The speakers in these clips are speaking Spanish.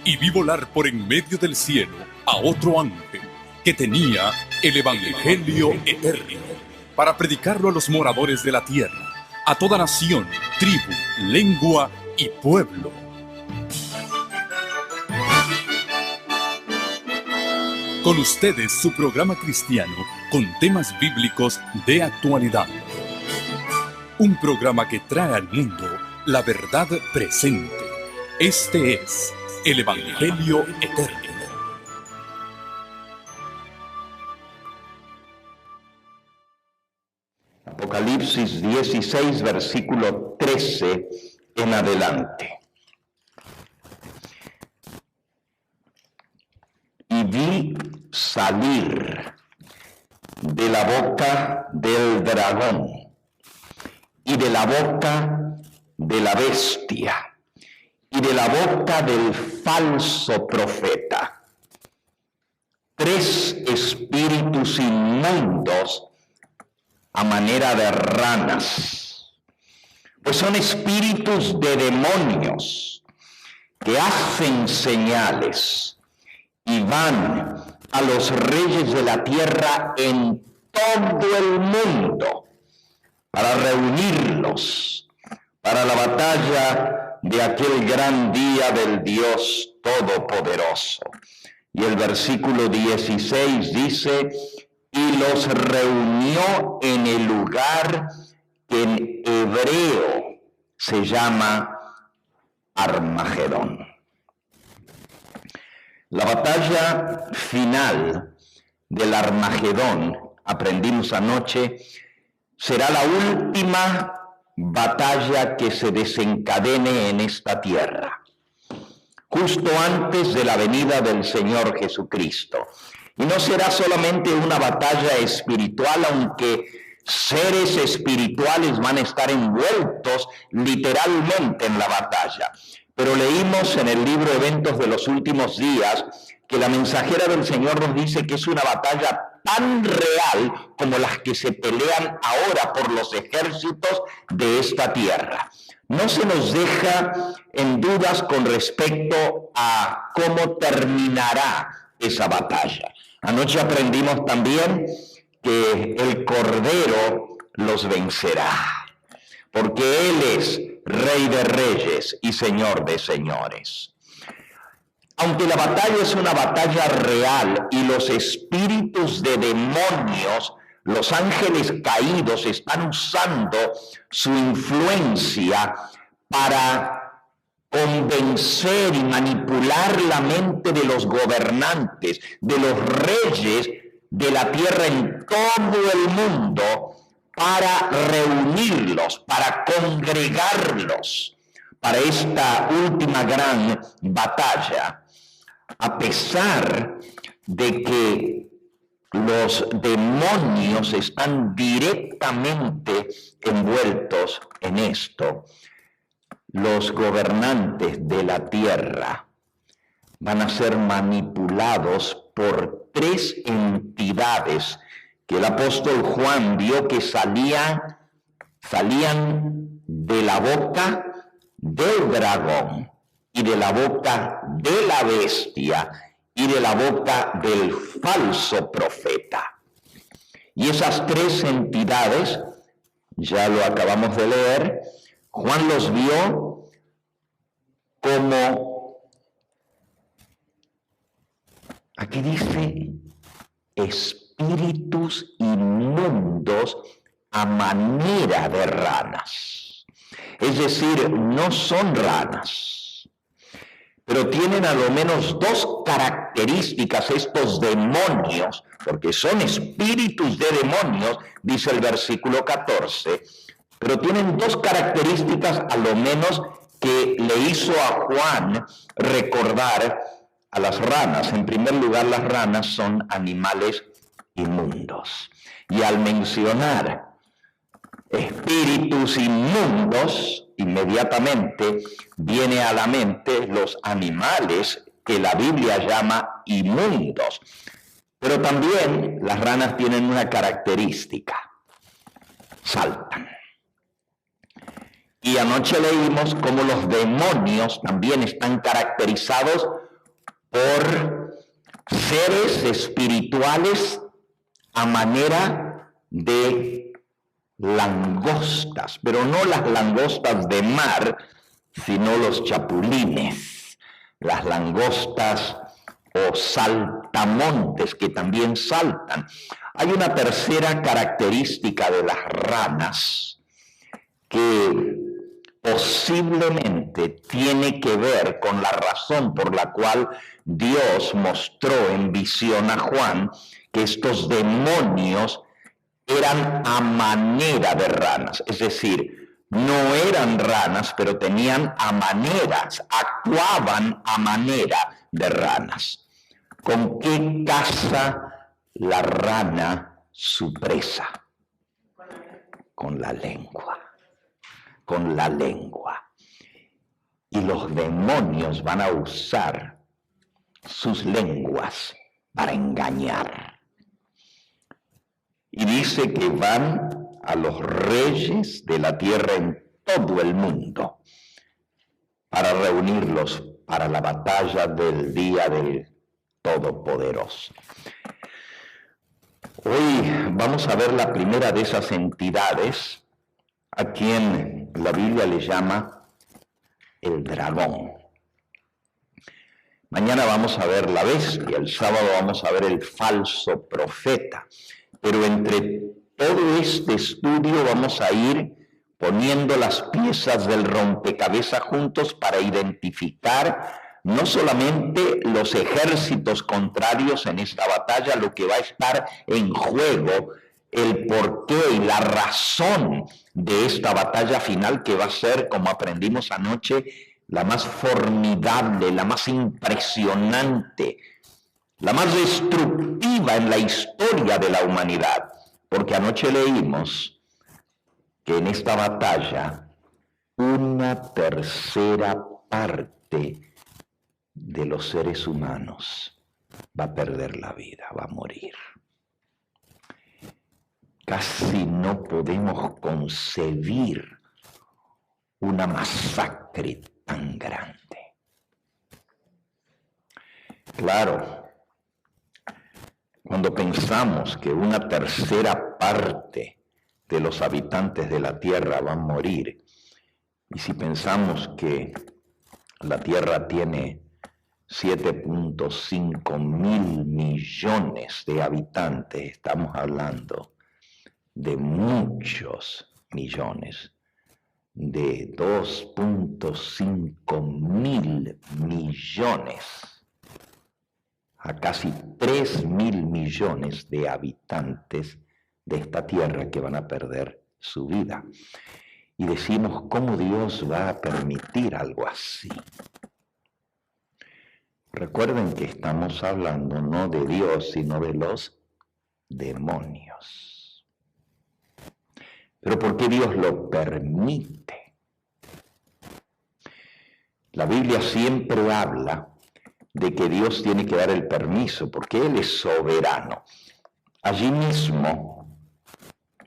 y vi volar por en medio del cielo a otro ángel que tenía el Evangelio eterno para predicarlo a los moradores de la tierra, a toda nación, tribu, lengua y pueblo. Con ustedes su programa cristiano con temas bíblicos de actualidad. Un programa que trae al mundo la verdad presente. Este es el Evangelio eterno. Apocalipsis 16, versículo 13 en adelante. Y vi salir de la boca del dragón y de la boca de la bestia y de la boca del falso profeta 3 espíritus inmundos a manera de ranas, pues son espíritus de demonios que hacen señales y van a los reyes de la tierra en todo el mundo para reunirlos para la batalla de aquel gran día del Dios Todopoderoso. Y el versículo 16 dice: y los reunió en el lugar que en hebreo se llama Armagedón. La batalla final del Armagedón, aprendimos anoche, será la última batalla que se desencadene en esta tierra, justo antes de la venida del Señor Jesucristo. Y no será solamente una batalla espiritual, aunque seres espirituales van a estar envueltos literalmente en la batalla. Pero leímos en el libro Eventos de los Últimos Días que la mensajera del Señor nos dice que es una batalla tan real como las que se pelean ahora por los ejércitos de esta tierra. No se nos deja en dudas con respecto a cómo terminará esa batalla. Anoche aprendimos también que el Cordero los vencerá, porque Él es Rey de Reyes y Señor de Señores. Aunque la batalla es una batalla real y los espíritus de demonios, los ángeles caídos, están usando su influencia para convencer y manipular la mente de los gobernantes, de los reyes de la tierra en todo el mundo, para reunirlos, para congregarlos para esta última gran batalla, a pesar de que los demonios están directamente envueltos en esto. Los gobernantes de la tierra van a ser manipulados por 3 entidades que el apóstol Juan vio que salían de la boca del dragón y de la boca de la bestia y de la boca del falso profeta. Y esas 3 entidades, ya lo acabamos de leer, Juan los vio como, aquí dice, espíritus inmundos a manera de ranas. Es decir, no son ranas, pero tienen a lo menos 2 características estos demonios, porque son espíritus de demonios, dice el versículo 14, pero tienen 2 características a lo menos que le hizo a Juan recordar a las ranas. En primer lugar, las ranas son animales inmundos. Y al mencionar espíritus inmundos, inmediatamente viene a la mente los animales que la Biblia llama inmundos. Pero también las ranas tienen una característica: saltan. Y anoche leímos cómo los demonios también están caracterizados por seres espirituales a manera de langostas, pero no las langostas de mar, sino los chapulines, las langostas o saltamontes que también saltan. Hay una tercera característica de las ranas que posiblemente tiene que ver con la razón por la cual Dios mostró en visión a Juan que estos demonios eran a manera de ranas, es decir, no eran ranas, pero tenían a maneras, actuaban a manera de ranas. ¿Con qué caza la rana su presa? Con la lengua. Con la lengua. Y los demonios van a usar sus lenguas para engañar. Y dice que van a los reyes de la tierra en todo el mundo para reunirlos para la batalla del día del Todopoderoso. Hoy vamos a ver la primera de esas entidades, a quien la Biblia le llama el dragón. Mañana vamos a ver la bestia, el sábado vamos a ver el falso profeta. Pero entre todo este estudio vamos a ir poniendo las piezas del rompecabezas juntos para identificar no solamente los ejércitos contrarios en esta batalla, lo que va a estar en juego, el porqué y la razón de esta batalla final que va a ser, como aprendimos anoche, la más formidable, la más impresionante, la más destructiva en la historia de la humanidad. Porque anoche leímos que en esta batalla una tercera parte de los seres humanos va a perder la vida, va a morir. Casi no podemos concebir una masacre tan grande. Claro, cuando pensamos que una tercera parte de los habitantes de la tierra van a morir, y si pensamos que la tierra tiene 7.5 mil millones de habitantes, estamos hablando de muchos millones, de 2.5 mil millones a casi 3 mil millones de habitantes de esta tierra que van a perder su vida. Y decimos, ¿cómo Dios va a permitir algo así? Recuerden que estamos hablando no de Dios, sino de los demonios. Pero ¿por qué Dios lo permite? La Biblia siempre habla de que Dios tiene que dar el permiso, porque Él es soberano. Allí mismo,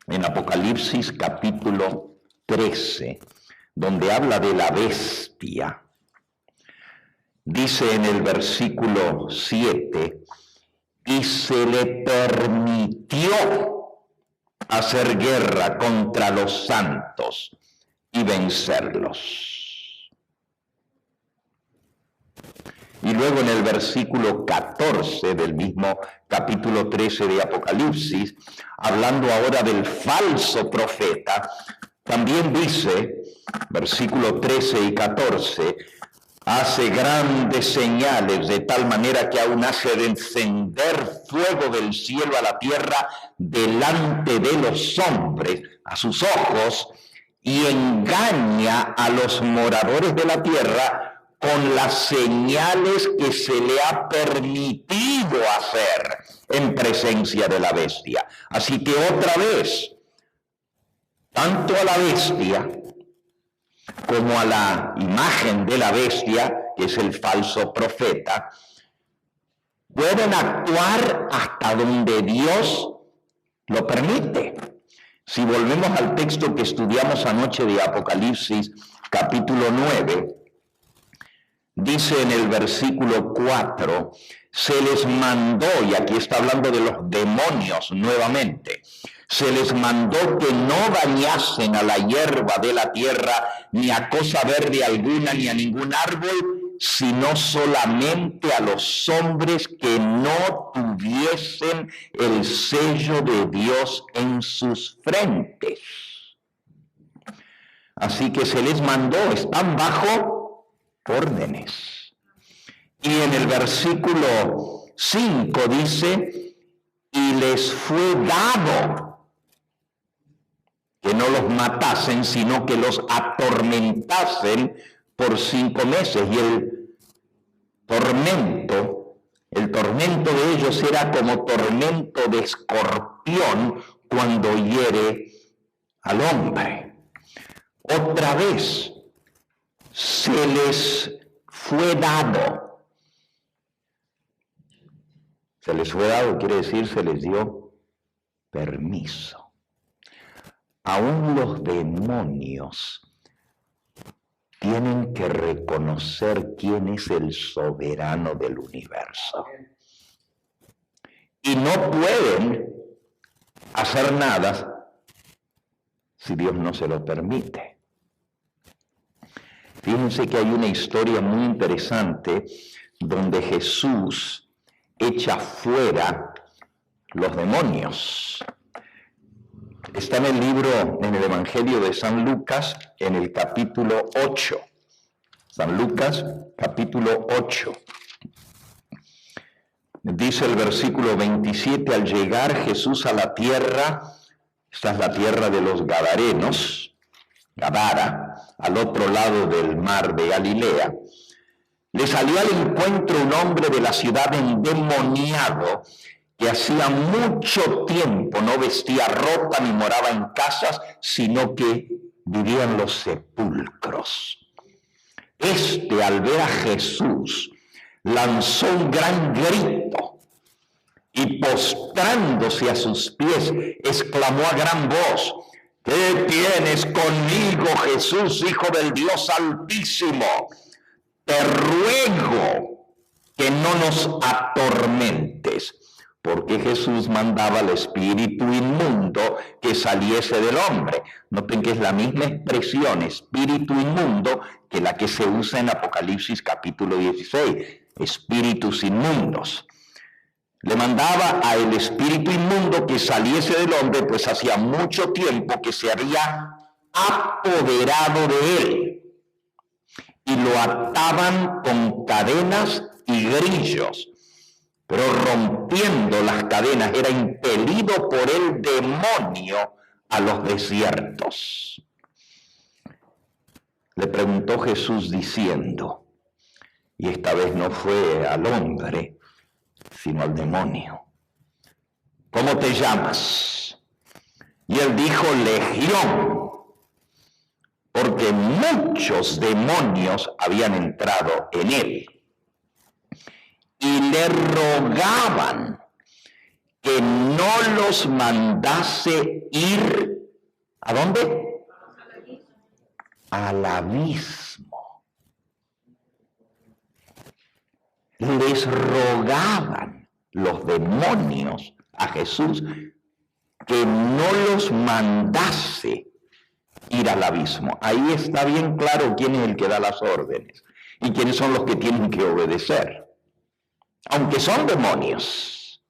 en Apocalipsis capítulo 13, donde habla de la bestia, dice en el versículo 7, y se le permitió hacer guerra contra los santos y vencerlos. Y luego en el versículo 14 del mismo capítulo 13 de Apocalipsis, hablando ahora del falso profeta, también dice, versículo 13 y 14, hace grandes señales de tal manera que aún hace descender fuego del cielo a la tierra delante de los hombres, a sus ojos, y engaña a los moradores de la tierra con las señales que se le ha permitido hacer en presencia de la bestia. Así que otra vez, tanto a la bestia como a la imagen de la bestia, que es el falso profeta, pueden actuar hasta donde Dios lo permite. Si volvemos al texto que estudiamos anoche de Apocalipsis, capítulo 9, dice en el versículo 4, se les mandó, y aquí está hablando de los demonios nuevamente, se les mandó que no dañasen a la hierba de la tierra, ni a cosa verde alguna, ni a ningún árbol, sino solamente a los hombres que no tuviesen el sello de Dios en sus frentes. Así que se les mandó, están bajo órdenes. Y en el versículo 5 dice, y les fue dado que no los matasen, sino que los atormentasen por 5 meses. Y el tormento de ellos era como tormento de escorpión cuando hiere al hombre. Otra vez, se les fue dado. Se les fue dado quiere decir se les dio permiso. Aún los demonios tienen que reconocer quién es el soberano del universo. Y no pueden hacer nada si Dios no se lo permite. Fíjense que hay una historia muy interesante donde Jesús echa fuera los demonios. Está en el libro, en el Evangelio de San Lucas, en el capítulo 8. San Lucas, capítulo 8. Dice el versículo 27, al llegar Jesús a la tierra, esta es la tierra de los Gadarenos, Gadara, al otro lado del mar de Galilea, le salió al encuentro un hombre de la ciudad endemoniado, que hacía mucho tiempo no vestía ropa ni moraba en casas, sino que vivía en los sepulcros. Este, al ver a Jesús, lanzó un gran grito y postrándose a sus pies, exclamó a gran voz, ¿qué tienes conmigo, Jesús, Hijo del Dios Altísimo? Te ruego que no nos atormentes. Porque Jesús mandaba al espíritu inmundo que saliese del hombre. Noten que es la misma expresión, espíritu inmundo, que la que se usa en Apocalipsis capítulo 16, espíritus inmundos. Le mandaba a el espíritu inmundo que saliese del hombre, pues hacía mucho tiempo que se había apoderado de él. Y lo ataban con cadenas y grillos. Pero rompiendo las cadenas era impelido por el demonio a los desiertos. Le preguntó Jesús diciendo, y esta vez no fue al hombre, sino al demonio, ¿cómo te llamas? Y él dijo, Legión, porque muchos demonios habían entrado en él. Y le rogaban que no los mandase ir, ¿a dónde? Al abismo. Les rogaban los demonios a Jesús que no los mandase ir al abismo. Ahí está bien claro quién es el que da las órdenes y quiénes son los que tienen que obedecer. Aunque son demonios.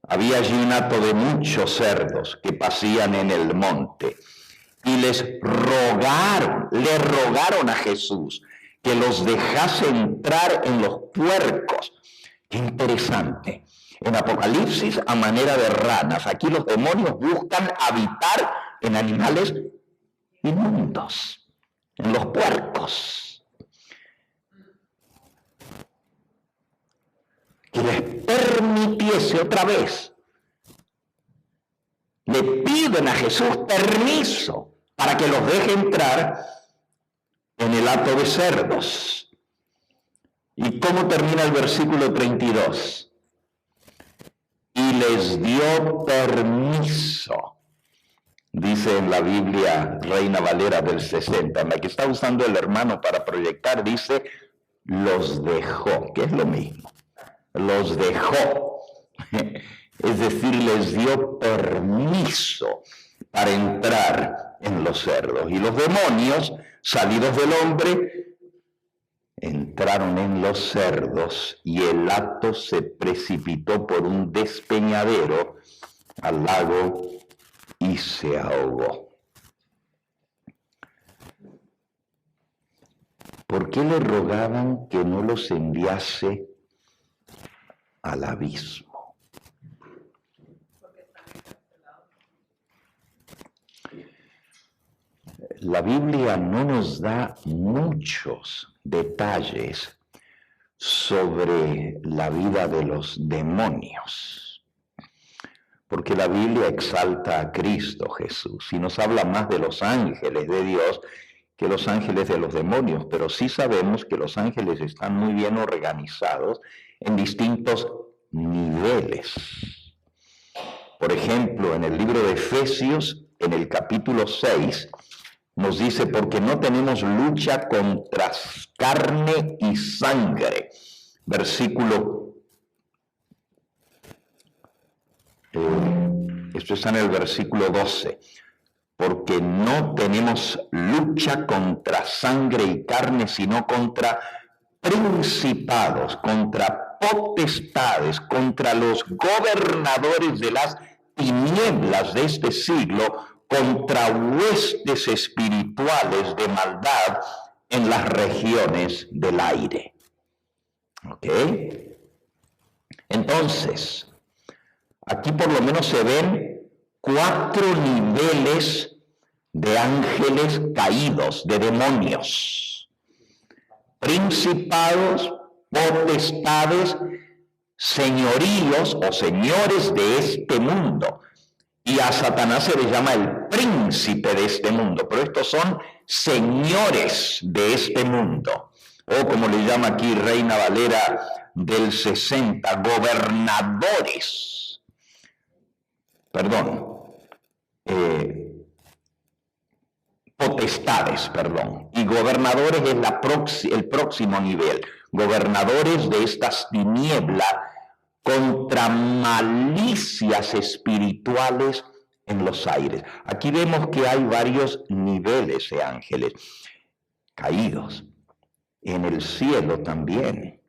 Había allí un hato de muchos cerdos que pasían en el monte y le rogaron a Jesús que los dejase entrar en los puercos. Qué interesante. En Apocalipsis, a manera de ranas, aquí los demonios buscan habitar en animales inmundos, en los puercos. Que les permitiese otra vez. Le piden a Jesús permiso para que los deje entrar en el hato de cerdos. ¿Y cómo termina el versículo 32? Y les dio permiso Dice en la Biblia Reina Valera del 60, en la que está usando el hermano para proyectar, dice, los dejó, que es lo mismo, los dejó, es decir, les dio permiso para entrar en los cerdos. Y los demonios, salidos del hombre, entraron en los cerdos y el hato se precipitó por un despeñadero al lago y se ahogó. ¿Por qué le rogaban que no los enviase al abismo? La Biblia no nos da muchos detalles sobre la vida de los demonios, porque la Biblia exalta a Cristo Jesús y nos habla más de los ángeles de Dios que los ángeles de los demonios, pero sí sabemos que los ángeles están muy bien organizados en distintos niveles. Por ejemplo, en el libro de Efesios, en el capítulo 6, nos dice, porque no tenemos lucha contra carne y sangre. Versículo, esto está en el versículo 12. Porque no tenemos lucha contra sangre y carne, sino contra principados, contra potestades, contra los gobernadores de las tinieblas de este siglo, contra huestes espirituales de maldad en las regiones del aire. ¿Ok? Entonces, aquí por lo menos se ven 4 niveles de ángeles caídos, de demonios. Principados, potestades, señoríos o señores de este mundo. Y a Satanás se le llama el príncipe de este mundo, pero estos son señores de este mundo. O como le llama aquí Reina Valera del 60, gobernadores. Potestades, y gobernadores es el próximo nivel, gobernadores de estas tinieblas contra malicias espirituales en los aires. Aquí vemos que hay varios niveles de ángeles caídos. En el cielo también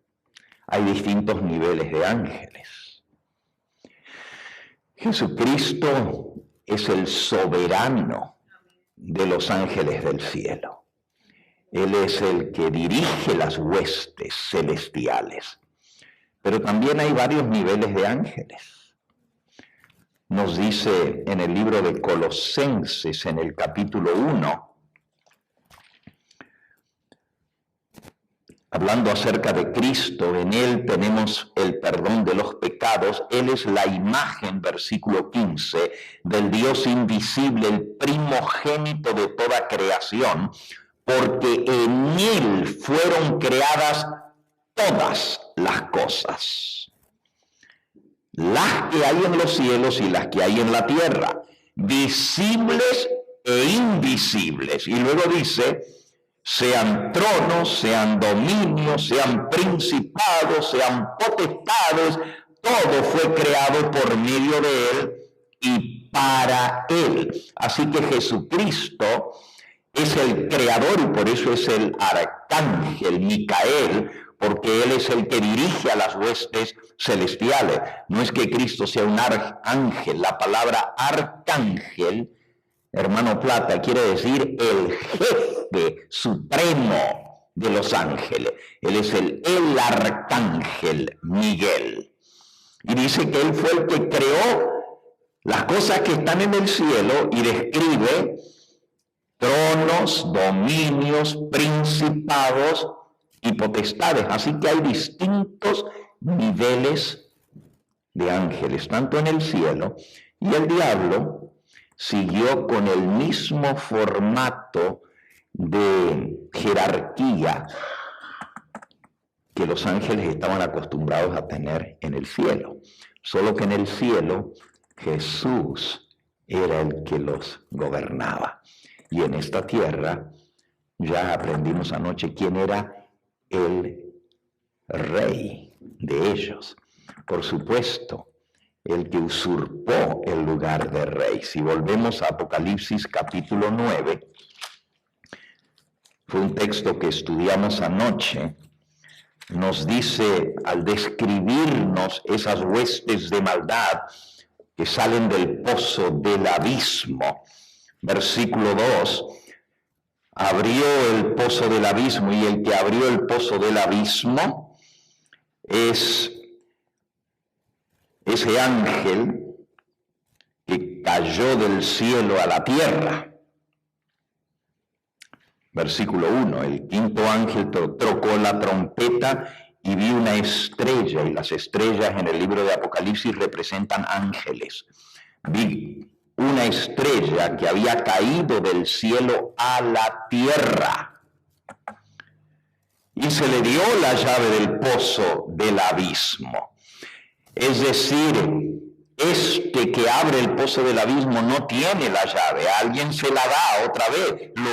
hay distintos niveles de ángeles. Jesucristo es el soberano de los ángeles del cielo. Él es el que dirige las huestes celestiales. Pero también hay varios niveles de ángeles. Nos dice en el libro de Colosenses, en el capítulo 1, hablando acerca de Cristo, en Él tenemos el perdón de los pecados. Él es la imagen, versículo 15, del Dios invisible, el primogénito de toda creación, porque en Él fueron creadas todas las cosas, las que hay en los cielos y las que hay en la tierra, visibles e invisibles. Y luego dice, sean tronos, sean dominios, sean principados, sean potestades, todo fue creado por medio de Él y para Él. Así que Jesucristo es el creador y por eso es el arcángel Micael, porque Él es el que dirige a las huestes celestiales. No es que Cristo sea un arcángel. La palabra arcángel, hermano Plata, quiere decir el jefe supremo de los ángeles. Él es el arcángel Miguel. Y dice que Él fue el que creó las cosas que están en el cielo y describe tronos, dominios, principados y potestades. Así que hay distintos niveles de ángeles, tanto en el cielo, y el diablo siguió con el mismo formato de jerarquía que los ángeles estaban acostumbrados a tener en el cielo. Solo que en el cielo Jesús era el que los gobernaba. Y en esta tierra, ya aprendimos anoche quién era el rey de ellos. Por supuesto, el que usurpó el lugar de rey. Si volvemos a Apocalipsis capítulo 9, fue un texto que estudiamos anoche, nos dice, al describirnos esas huestes de maldad que salen del pozo del abismo, versículo 2, abrió el pozo del abismo, y el que abrió el pozo del abismo es ese ángel que cayó del cielo a la tierra. Versículo 1, el quinto ángel tocó la trompeta y vi una estrella, y las estrellas en el libro de Apocalipsis representan ángeles. Vi una estrella que había caído del cielo a la tierra, y se le dio la llave del pozo del abismo. Es decir, este que abre el pozo del abismo no tiene la llave, alguien se la da otra vez, lo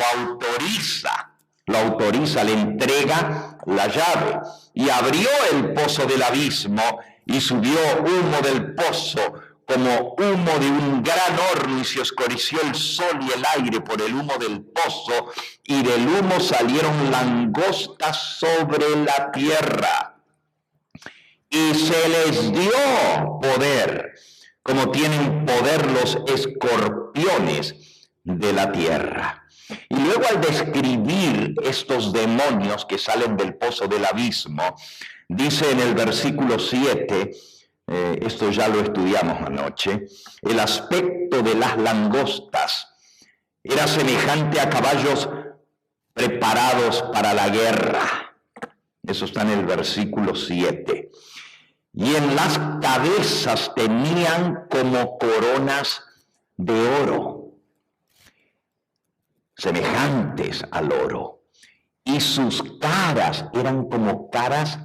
autoriza, le entrega la llave. Y abrió el pozo del abismo y subió humo del pozo como humo de un gran horno, y se oscureció el sol y el aire por el humo del pozo, y del humo salieron langostas sobre la tierra. Y se les dio poder, como tienen poder los escorpiones de la tierra. Y luego, al describir estos demonios que salen del pozo del abismo, dice en el versículo 7, esto ya lo estudiamos anoche, el aspecto de las langostas era semejante a caballos preparados para la guerra. Eso está en el versículo 7. Y en las cabezas tenían como coronas de oro, semejantes al oro. Y sus caras eran como caras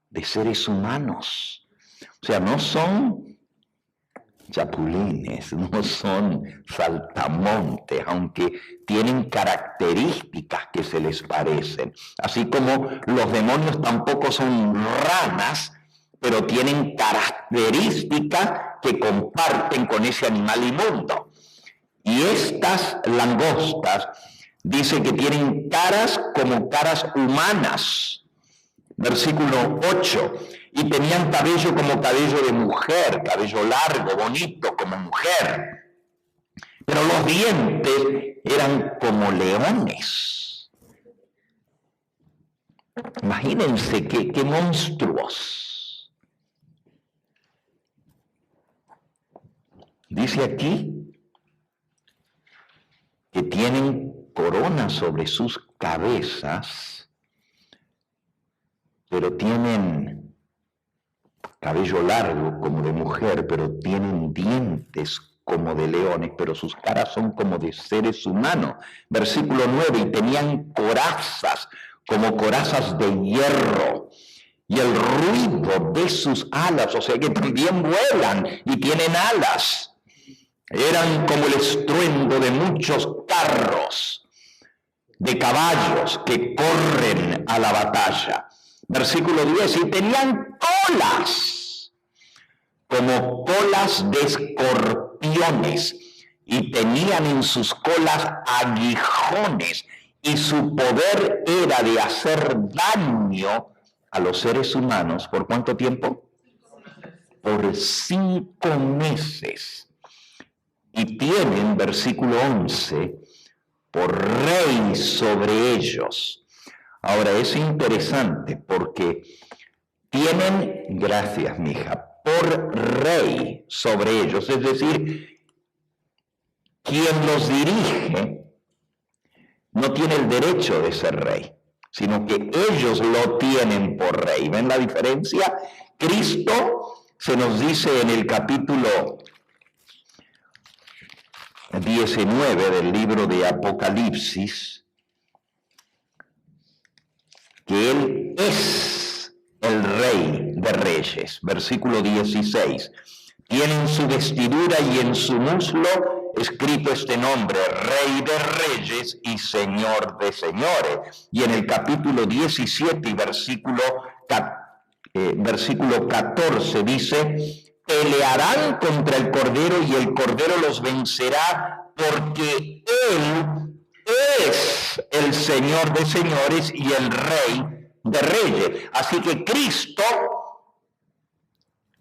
de seres humanos. O sea, no son chapulines, no son saltamontes, aunque tienen características que se les parecen. Así como los demonios tampoco son ranas, pero tienen características que comparten con ese animal inmundo. Y estas langostas dice que tienen caras como caras humanas. Versículo 8. Y tenían cabello como cabello de mujer, cabello largo, bonito como mujer. Pero los dientes eran como leones. Imagínense qué monstruos. Dice aquí que tienen coronas sobre sus cabezas, pero tienen cabello largo como de mujer, pero tienen dientes como de leones, pero sus caras son como de seres humanos. Versículo 9, y tenían corazas, como corazas de hierro, y el ruido de sus alas, o sea que también vuelan y tienen alas, eran como el estruendo de muchos carros, de caballos que corren a la batalla. Versículo 10, y tenían colas, como colas de escorpiones, y tenían en sus colas aguijones, y su poder era de hacer daño a los seres humanos. ¿Por cuánto tiempo? Por 5 meses. Y tienen, versículo 11, por rey sobre ellos. Ahora es interesante porque tienen, gracias mija, por rey sobre ellos. Es decir, quien los dirige no tiene el derecho de ser rey, sino que ellos lo tienen por rey. ¿Ven la diferencia? Cristo se nos dice en el capítulo 19 del libro de Apocalipsis que Él es el Rey de Reyes. Versículo 16. Tiene en su vestidura y en su muslo escrito este nombre: Rey de Reyes y Señor de Señores. Y en el capítulo 17 y versículo 14 dice: pelearán contra el Cordero y el Cordero los vencerá, porque Él es el Señor de señores y el Rey de Reyes. Así que Cristo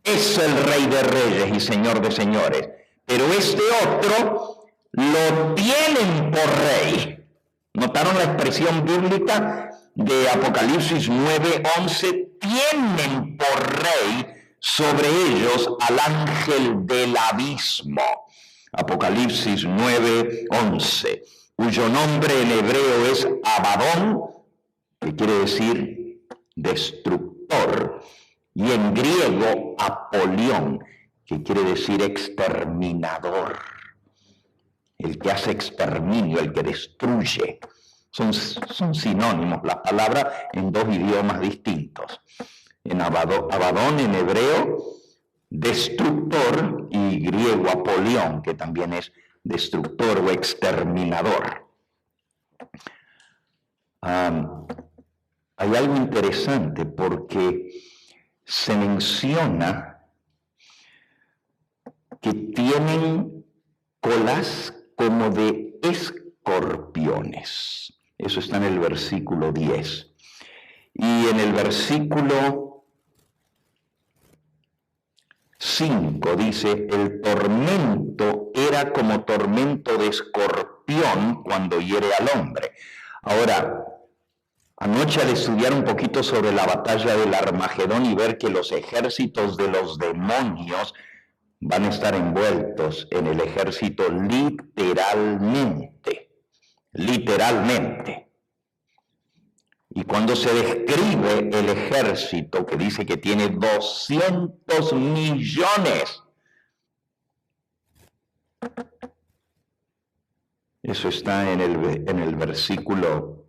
es el Rey de Reyes y Señor de señores. Pero este otro lo tienen por rey. ¿Notaron la expresión bíblica de Apocalipsis 9:11? Tienen por rey sobre ellos al ángel del abismo. Apocalipsis 9:11, cuyo nombre en hebreo es Abadón, que quiere decir destructor, y en griego Apolión, que quiere decir exterminador, el que hace exterminio, el que destruye. Son sinónimos las palabras en dos idiomas distintos. En Abadón en hebreo, destructor, y griego Apolión, que también es destructor o exterminador. Hay algo interesante porque se menciona que tienen colas como de escorpiones. Eso está en el versículo 10. Y en el versículo 5 dice: el tormento era como tormento de escorpión cuando hiere al hombre. Ahora, anoche al estudiar un poquito sobre la batalla del Armagedón y ver que los ejércitos de los demonios van a estar envueltos en el ejército literalmente. Y cuando se describe el ejército, que dice que tiene 200 millones, eso está en el versículo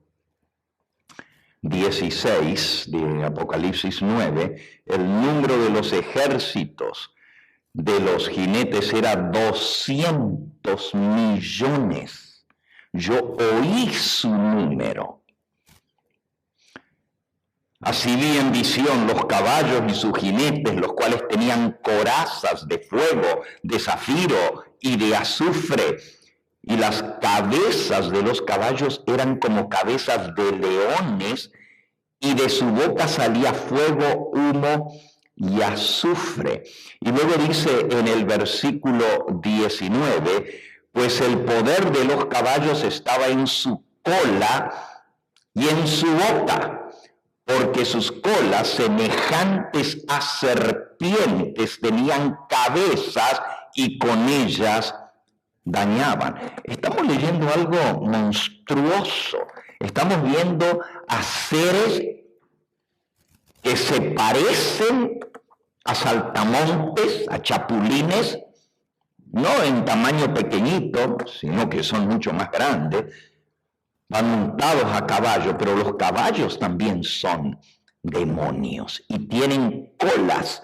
16 de Apocalipsis 9, el número de los ejércitos de los jinetes era 200 millones. Yo oí su número. Así vi en visión los caballos y sus jinetes, los cuales tenían corazas de fuego, de zafiro y de azufre, y las cabezas de los caballos eran como cabezas de leones, y de su boca salía fuego, humo y azufre. Y luego dice en el versículo 19, pues el poder de los caballos estaba en su cola y en su boca, porque sus colas, semejantes a serpientes, tenían cabezas y con ellas dañaban. Estamos leyendo algo monstruoso. Estamos viendo a seres que se parecen a saltamontes, a chapulines, no en tamaño pequeñito, sino que son mucho más grandes. Van montados a caballo, pero los caballos también son demonios y tienen colas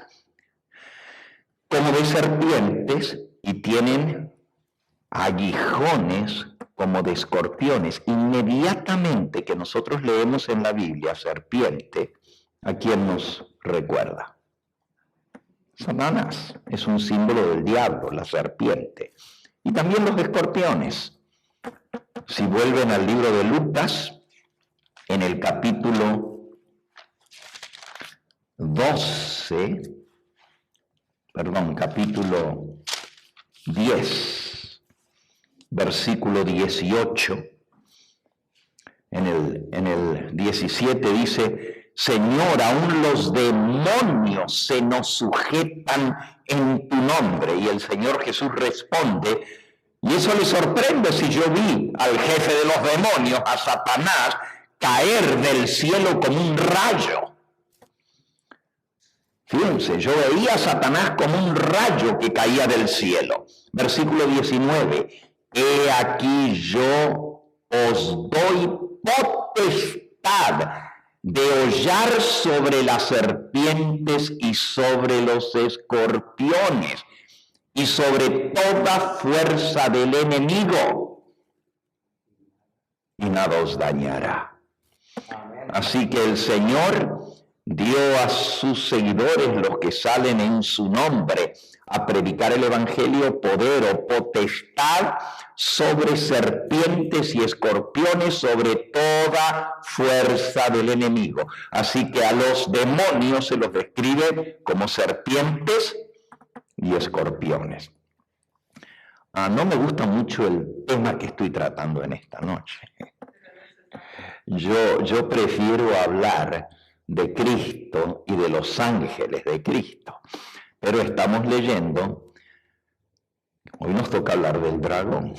como de serpientes y tienen aguijones como de escorpiones. Inmediatamente que nosotros leemos en la Biblia serpiente, ¿a quién nos recuerda? Satanás es un símbolo del diablo, la serpiente. Y también los escorpiones. Si vuelven al libro de Lucas, en el capítulo 10, versículo 18, en el 17 dice: Señor, aún los demonios se nos sujetan en tu nombre. Y el Señor Jesús responde, y eso le sorprende si yo vi al jefe de los demonios, a Satanás, caer del cielo como un rayo. Fíjense, yo veía a Satanás como un rayo que caía del cielo. Versículo 19, he aquí yo os doy potestad de hollar sobre las serpientes y sobre los escorpiones, y sobre toda fuerza del enemigo, y nada os dañará. Así que el Señor dio a sus seguidores, los que salen en su nombre, a predicar el Evangelio, poder o potestad sobre serpientes y escorpiones, sobre toda fuerza del enemigo. Así que a los demonios se los describe como serpientes y escorpiones. No me gusta mucho el tema que estoy tratando en esta noche. Yo prefiero hablar de Cristo y de los ángeles de Cristo. Pero estamos leyendo, hoy nos toca hablar del dragón,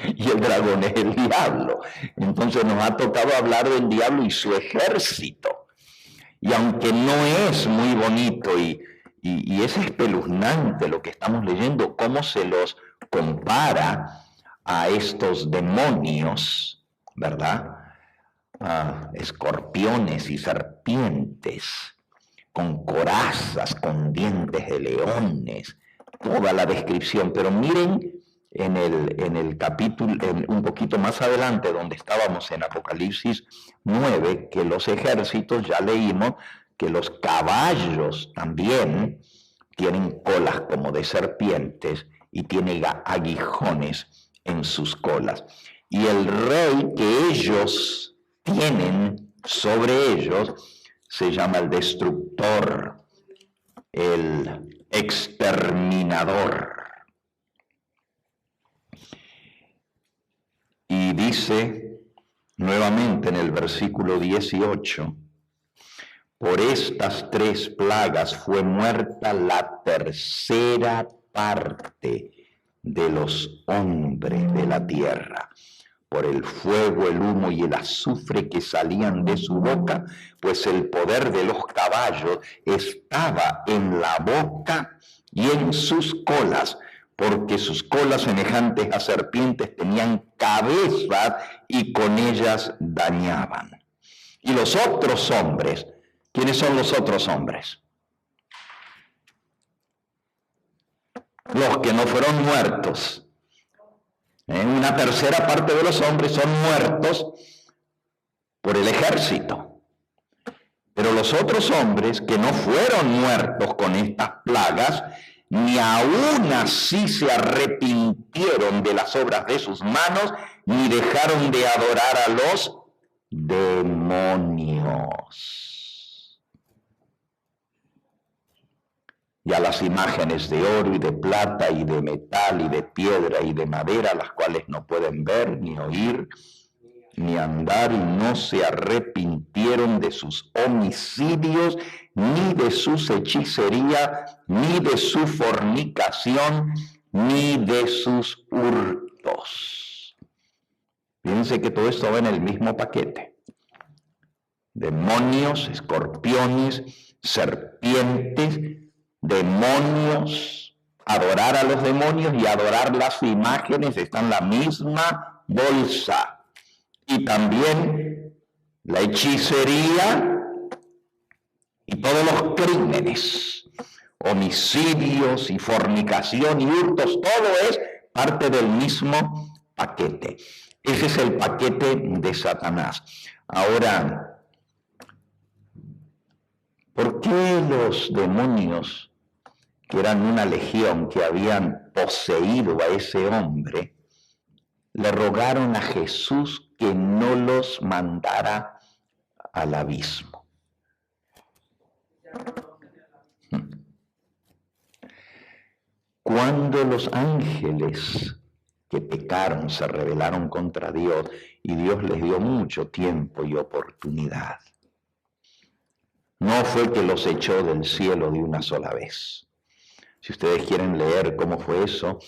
y el dragón es el diablo. Entonces nos ha tocado hablar del diablo y su ejército. Y aunque no es muy bonito y es espeluznante lo que estamos leyendo, cómo se los compara a estos demonios, ¿verdad? Escorpiones y serpientes, con corazas, con dientes de leones, toda la descripción. Pero miren en el capítulo, un poquito más adelante, donde estábamos en Apocalipsis 9, que los ejércitos, ya leímos, que los caballos también tienen colas como de serpientes y tienen aguijones en sus colas. Y el rey que ellos tienen sobre ellos se llama el destructor, el exterminador. Y dice nuevamente en el versículo 18, por estas 3 plagas fue muerta la tercera parte de los hombres de la tierra, por el fuego, el humo y el azufre que salían de su boca, pues el poder de los caballos estaba en la boca y en sus colas, porque sus colas semejantes a serpientes tenían cabezas y con ellas dañaban. Y los otros hombres, ¿quiénes son los otros hombres? Los que no fueron muertos. Una tercera parte de los hombres son muertos por el ejército. Pero los otros hombres que no fueron muertos con estas plagas, ni aún así se arrepintieron de las obras de sus manos, ni dejaron de adorar a los demonios y a las imágenes de oro y de plata y de metal y de piedra y de madera, las cuales no pueden ver, ni oír, ni andar, y no se arrepintieron de sus homicidios, ni de sus hechicerías, ni de su fornicación, ni de sus hurtos. Fíjense que todo esto va en el mismo paquete. Demonios, escorpiones, serpientes, demonios, adorar a los demonios y adorar las imágenes están en la misma bolsa. Y también la hechicería y todos los crímenes, homicidios y fornicación y hurtos, todo es parte del mismo paquete. Ese es el paquete de Satanás. Ahora, ¿por qué los demonios, que eran una legión que habían poseído a ese hombre, le rogaron a Jesús que no los mandara al abismo? Cuando los ángeles que pecaron se rebelaron contra Dios y Dios les dio mucho tiempo y oportunidad, no fue que los echó del cielo de una sola vez. Si ustedes quieren leer cómo fue eso,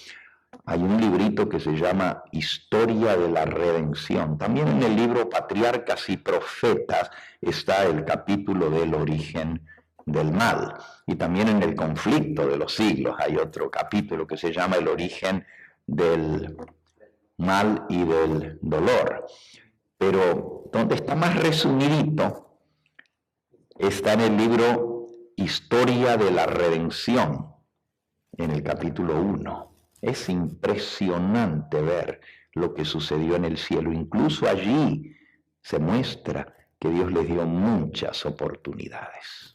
hay un librito que se llama Historia de la Redención. También en el libro Patriarcas y Profetas está el capítulo del origen del mal. Y también en el Conflicto de los Siglos hay otro capítulo que se llama El origen del mal y del dolor. Pero donde está más resumidito está en el libro Historia de la Redención, en el capítulo 1. Es impresionante ver lo que sucedió en el cielo. Incluso allí se muestra que Dios les dio muchas oportunidades.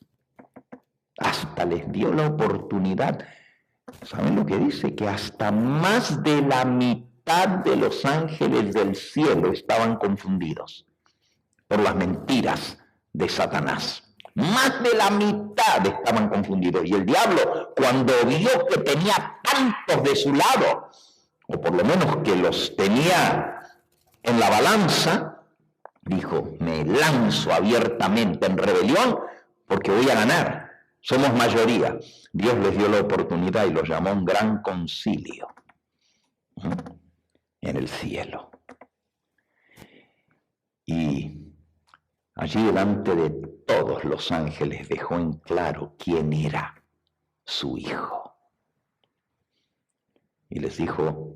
Hasta les dio la oportunidad. ¿Saben lo que dice? Que hasta más de la mitad de los ángeles del cielo estaban confundidos por las mentiras de Satanás. Más de la mitad estaban confundidos. Y el diablo, cuando vio que tenía tantos de su lado, o por lo menos que los tenía en la balanza, dijo: me lanzo abiertamente en rebelión porque voy a ganar. Somos mayoría. Dios les dio la oportunidad y los llamó un gran concilio en el cielo. Y allí delante de todos los ángeles dejó en claro quién era su hijo. Y les dijo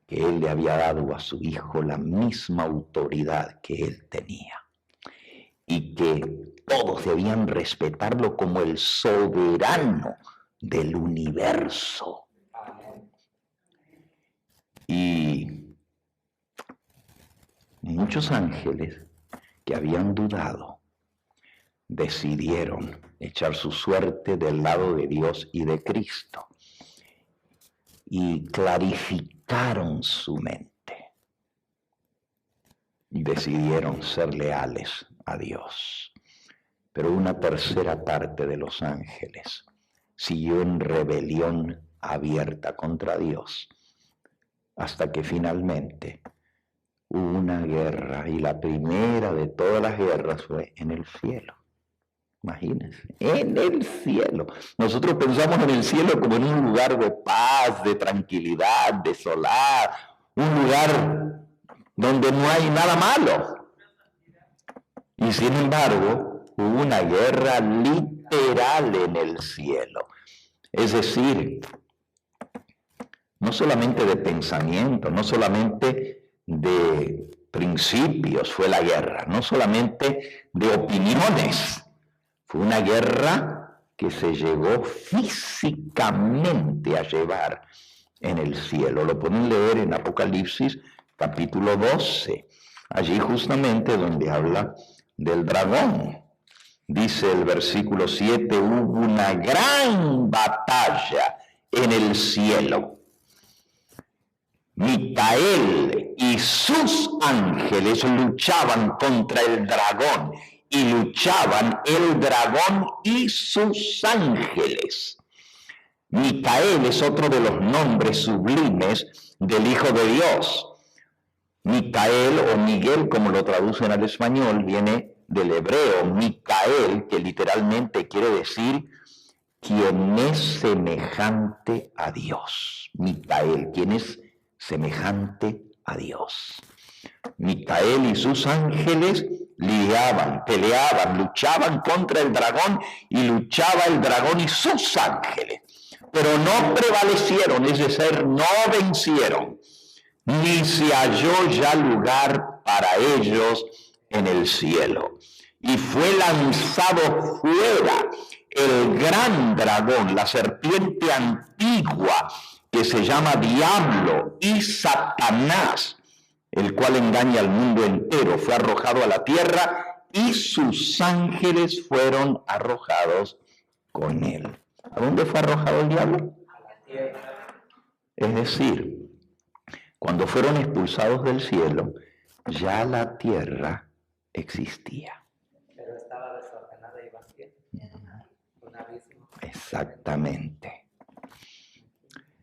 que él le había dado a su hijo la misma autoridad que él tenía. Y que todos debían respetarlo como el soberano del universo. Y muchos ángeles que habían dudado decidieron echar su suerte del lado de Dios y de Cristo. Y clarificaron su mente. Y decidieron ser leales a Dios. Pero una tercera parte de los ángeles siguió en rebelión abierta contra Dios, hasta que finalmente hubo una guerra, y la primera de todas las guerras fue en el cielo. Imagínense, en el cielo. Nosotros pensamos en el cielo como en un lugar de paz, de tranquilidad, de solar, un lugar donde no hay nada malo. Y sin embargo, hubo una guerra literal en el cielo. Es decir, no solamente de pensamiento, no solamente de principios fue la guerra, no solamente de opiniones. Fue una guerra que se llegó físicamente a llevar en el cielo. Lo pueden leer en Apocalipsis capítulo 12, allí justamente donde habla del dragón. Dice el versículo 7, hubo una gran batalla en el cielo. Micael y sus ángeles luchaban contra el dragón, y luchaban el dragón y sus ángeles. Micael es otro de los nombres sublimes del Hijo de Dios. Micael o Miguel, como lo traducen al español, viene del hebreo Micael, que literalmente quiere decir quien es semejante a Dios. Micael, quien es semejante a Dios. Micael y sus ángeles peleaban, luchaban contra el dragón, y luchaba el dragón y sus ángeles. Pero no prevalecieron, es decir, no vencieron, ni se halló ya lugar para ellos en el cielo. Y fue lanzado fuera el gran dragón, la serpiente antigua, que se llama Diablo y Satanás, el cual engaña al mundo entero. Fue arrojado a la tierra y sus ángeles fueron arrojados con él. ¿A dónde fue arrojado el diablo? A la tierra. Es decir, cuando fueron expulsados del cielo, ya la tierra existía. Pero estaba desordenada y vacía. Un abismo. Exactamente.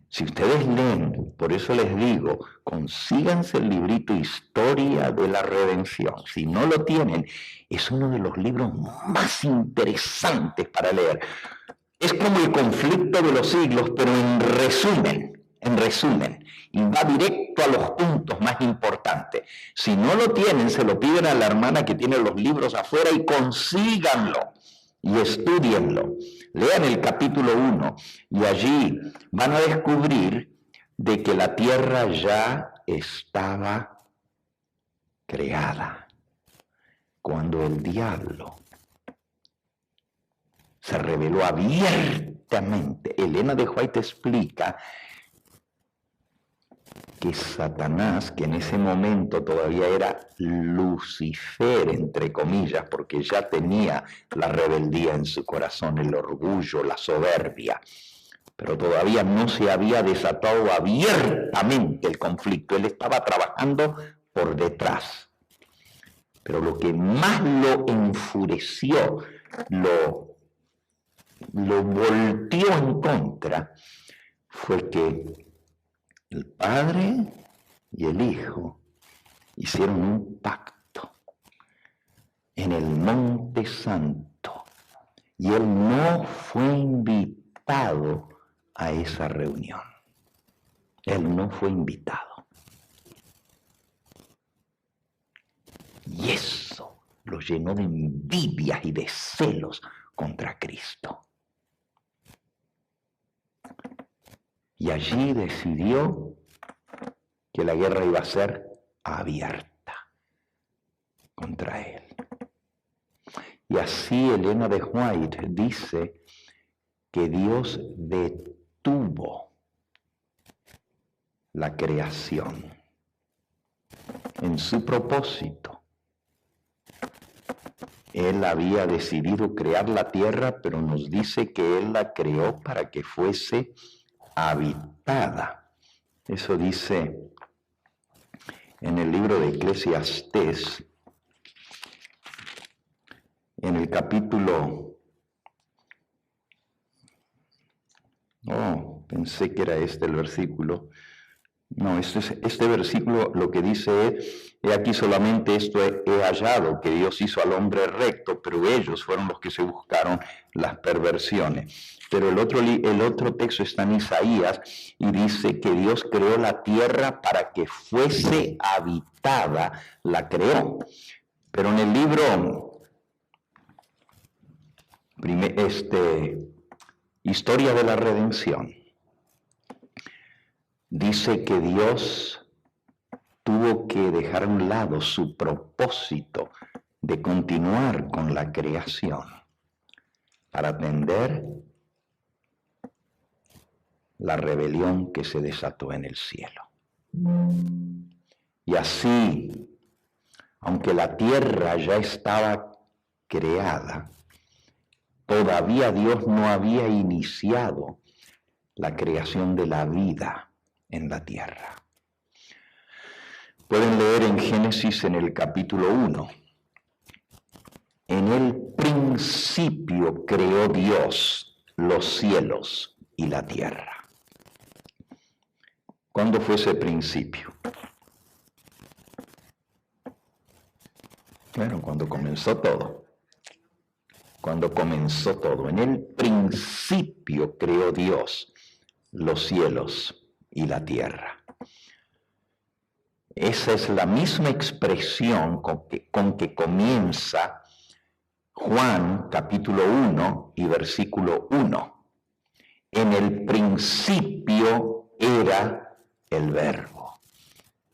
Si ustedes leen, por eso les digo, consíganse el librito Historia de la Redención. Si no lo tienen, es uno de los libros más interesantes para leer. Es como el conflicto de los siglos, pero en resumen, y va directo a los puntos más importantes. Si no lo tienen, se lo piden a la hermana que tiene los libros afuera y consíganlo y estudienlo. Lean el capítulo 1 y allí van a descubrir de que la tierra ya estaba creada cuando el diablo se rebeló abiertamente directamente. Elena de White explica que Satanás, que en ese momento todavía era Lucifer, entre comillas, porque ya tenía la rebeldía en su corazón, el orgullo, la soberbia, pero todavía no se había desatado abiertamente el conflicto. Él estaba trabajando por detrás. Pero lo que más lo enfureció, lo volteó en contra, fue que el Padre y el Hijo hicieron un pacto en el Monte Santo y él no fue invitado a esa reunión. Él no fue invitado. Y eso lo llenó de envidias y de celos contra Cristo. Y allí decidió que la guerra iba a ser abierta contra él. Y así Elena de White dice que Dios detuvo la creación en su propósito. Él había decidido crear la tierra, pero nos dice que Él la creó para que fuese habitada. Eso dice en el libro de Eclesiastés, en el capítulo... pensé que era este el versículo. No, este versículo lo que dice es: he aquí solamente esto he hallado, que Dios hizo al hombre recto, pero ellos fueron los que se buscaron las perversiones. Pero el otro texto está en Isaías y dice que Dios creó la tierra para que fuese habitada, la creó. Pero en el libro, Historia de la Redención, dice que Dios tuvo que dejar a un lado su propósito de continuar con la creación para atender la rebelión que se desató en el cielo. Y así, aunque la tierra ya estaba creada, todavía Dios no había iniciado la creación de la vida en la tierra. Pueden leer en Génesis en el capítulo 1. En el principio creó Dios los cielos y la tierra. ¿Cuándo fue ese principio? Bueno, cuando comenzó todo. Cuando comenzó todo. En el principio creó Dios los cielos y la tierra. Esa es la misma expresión con que comienza Juan capítulo 1 y versículo 1. En el principio era el Verbo.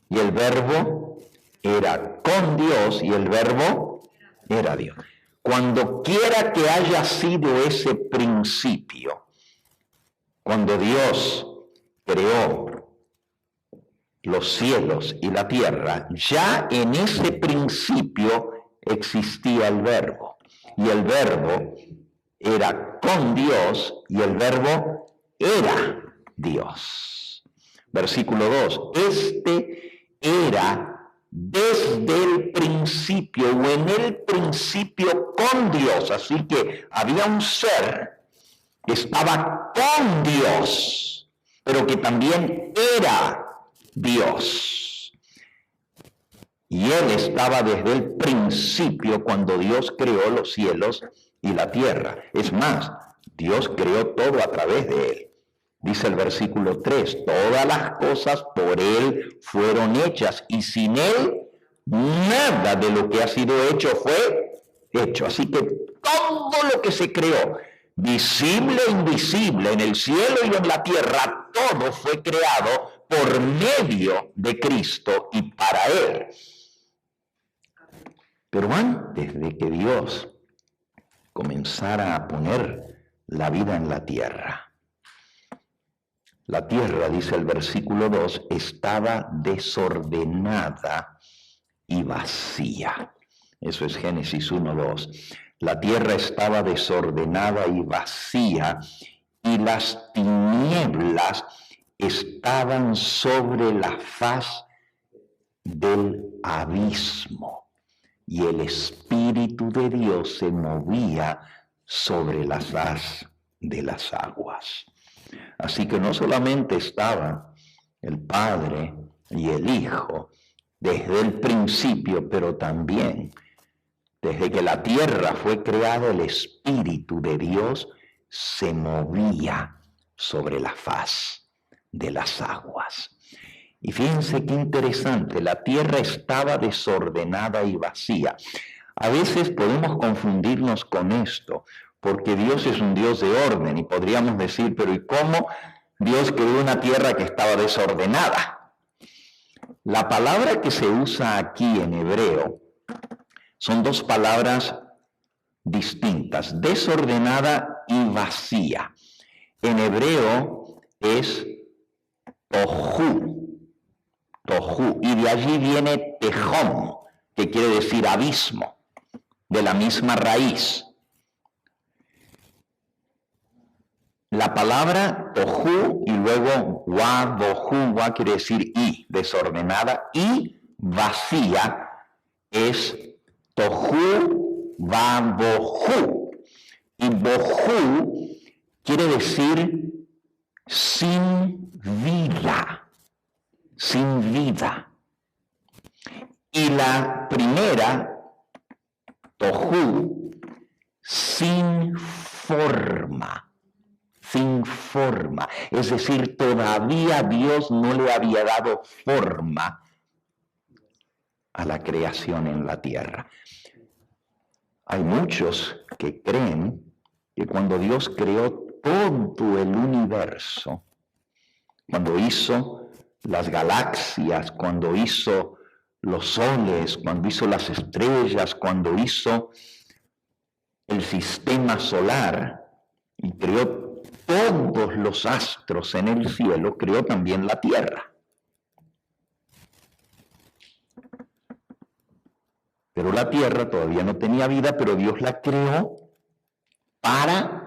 Y el Verbo era con Dios y el Verbo era Dios. Cuando quiera que haya sido ese principio, cuando Dios creó los cielos y la tierra, ya en ese principio existía el Verbo. Y el Verbo era con Dios y el Verbo era Dios. Versículo 2. Este era desde el principio o en el principio con Dios. Así que había un ser que estaba con Dios, pero que también era Dios. Y Él estaba desde el principio cuando Dios creó los cielos y la tierra. Es más, Dios creó todo a través de Él. Dice el versículo 3, todas las cosas por Él fueron hechas y sin Él nada de lo que ha sido hecho fue hecho. Así que todo lo que se creó, visible e invisible, en el cielo y en la tierra, todo fue creado por medio de Cristo y para Él. Pero antes de que Dios comenzara a poner la vida en la tierra. La tierra, dice el versículo 2, estaba desordenada y vacía. Eso es Génesis 1:2. La tierra estaba desordenada y vacía, y las tinieblas estaban sobre la faz del abismo, y el Espíritu de Dios se movía sobre la faz de las aguas. Así que no solamente estaban el Padre y el Hijo desde el principio, pero también desde que la tierra fue creada, el Espíritu de Dios se movía sobre la faz de las aguas. Y fíjense qué interesante, la tierra estaba desordenada y vacía. A veces podemos confundirnos con esto, porque Dios es un Dios de orden, y podríamos decir, pero ¿y cómo Dios creó una tierra que estaba desordenada? La palabra que se usa aquí en hebreo son dos palabras distintas, desordenada y vacía. En hebreo es tohu, y de allí viene tejón, que quiere decir abismo, de la misma raíz. La palabra tohu y luego wa quiere decir y, desordenada, y vacía es tohu va bohu. Y bohu quiere decir sin vida, sin vida. Y la primera, tohu, sin forma. Sin forma, es decir, todavía Dios no le había dado forma a la creación en la tierra. Hay muchos que creen que cuando Dios creó todo el universo, cuando hizo las galaxias, cuando hizo los soles, cuando hizo las estrellas, cuando hizo el sistema solar y creó todos los astros en el cielo, creó también la tierra. Pero la tierra todavía no tenía vida, pero Dios la creó para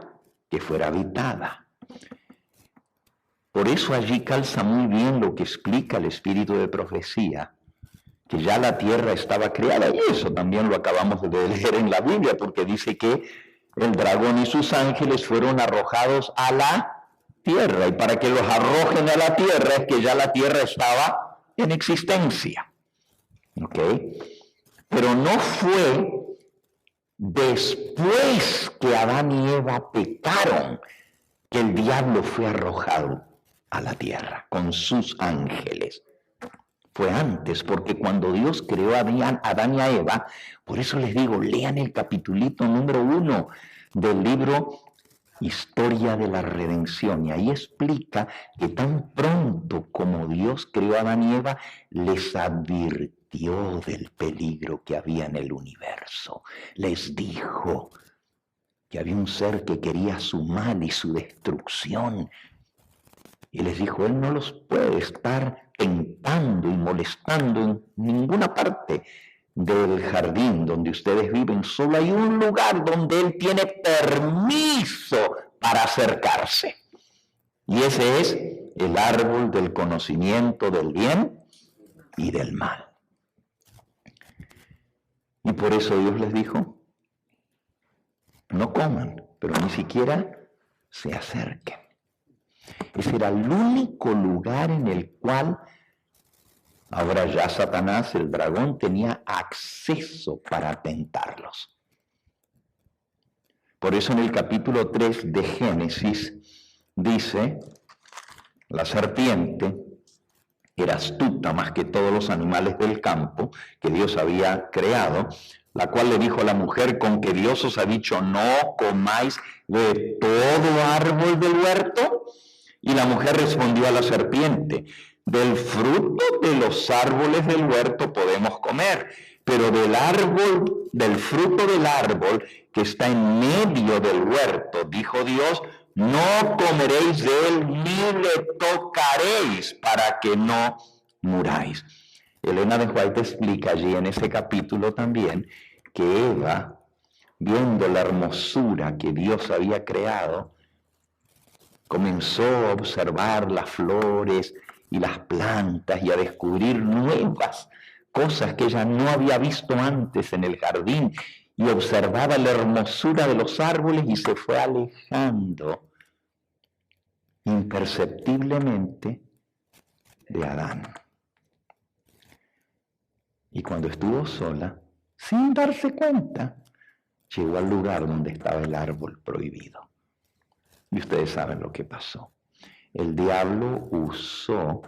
que fuera habitada. Por eso allí calza muy bien lo que explica el espíritu de profecía, que ya la tierra estaba creada, y eso también lo acabamos de leer en la Biblia, porque dice que el dragón y sus ángeles fueron arrojados a la tierra, y para que los arrojen a la tierra es que ya la tierra estaba en existencia. ¿Ok? Pero no fue después que Adán y Eva pecaron que el diablo fue arrojado a la tierra con sus ángeles. Fue antes, porque cuando Dios creó a Adán y a Eva, por eso les digo, lean el capitulito número 1 del libro Historia de la Redención, y ahí explica que tan pronto como Dios creó a Adán y Eva, les advirtió del peligro que había en el universo. Les dijo que había un ser que quería su mal y su destrucción, y les dijo, él no los puede estar tentando y molestando en ninguna parte del jardín donde ustedes viven. Solo hay un lugar donde él tiene permiso para acercarse, y ese es el árbol del conocimiento del bien y del mal. Y por eso Dios les dijo, no coman, pero ni siquiera se acerquen. Ese era el único lugar en el cual ahora ya Satanás, el dragón, tenía acceso para tentarlos. Por eso en el capítulo 3 de Génesis dice, la serpiente era astuta más que todos los animales del campo que Dios había creado, la cual le dijo a la mujer, ¿con que Dios os ha dicho no comáis de todo árbol del huerto? Y la mujer respondió a la serpiente, del fruto de los árboles del huerto podemos comer, pero del fruto del árbol que está en medio del huerto, dijo Dios, no comeréis de él ni le tocaréis para que no muráis. Elena de White explica allí en ese capítulo también que Eva, viendo la hermosura que Dios había creado, comenzó a observar las flores y las plantas y a descubrir nuevas cosas que ella no había visto antes en el jardín, y observaba la hermosura de los árboles y se fue alejando imperceptiblemente de Adán. Y cuando estuvo sola, sin darse cuenta, llegó al lugar donde estaba el árbol prohibido. Y ustedes saben lo que pasó. El diablo usó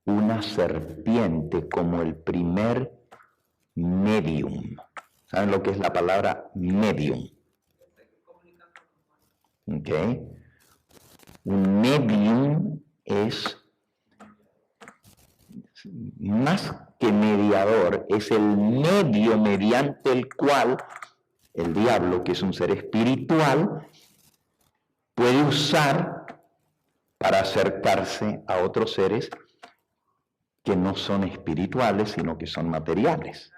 una serpiente como el primer medium. ¿Saben lo que es la palabra medium? ¿Ok? Un medium es más que mediador, es el medio mediante el cual el diablo, que es un ser espiritual, puede usar para acercarse a otros seres que no son espirituales, sino que son materiales.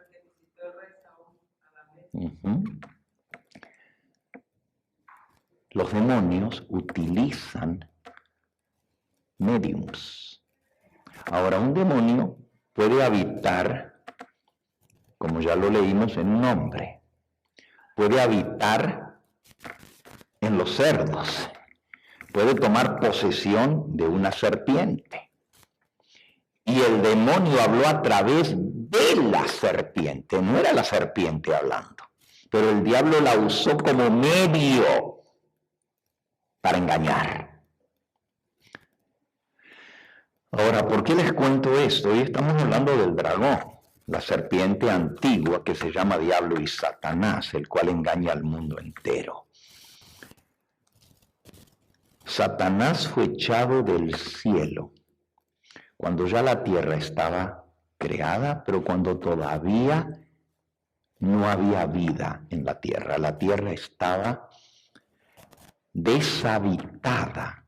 Los demonios utilizan mediums. Ahora, un demonio puede habitar, como ya lo leímos, en un hombre. Puede habitar en los cerdos. Puede tomar posesión de una serpiente. Y el demonio habló a través de la serpiente. No era la serpiente hablando, pero el diablo la usó como medio para engañar. Ahora, ¿por qué les cuento esto? Hoy estamos hablando del dragón, la serpiente antigua que se llama Diablo y Satanás, el cual engaña al mundo entero. Satanás fue echado del cielo cuando ya la tierra estaba creada, pero cuando todavía no había vida en la tierra. La tierra estaba deshabitada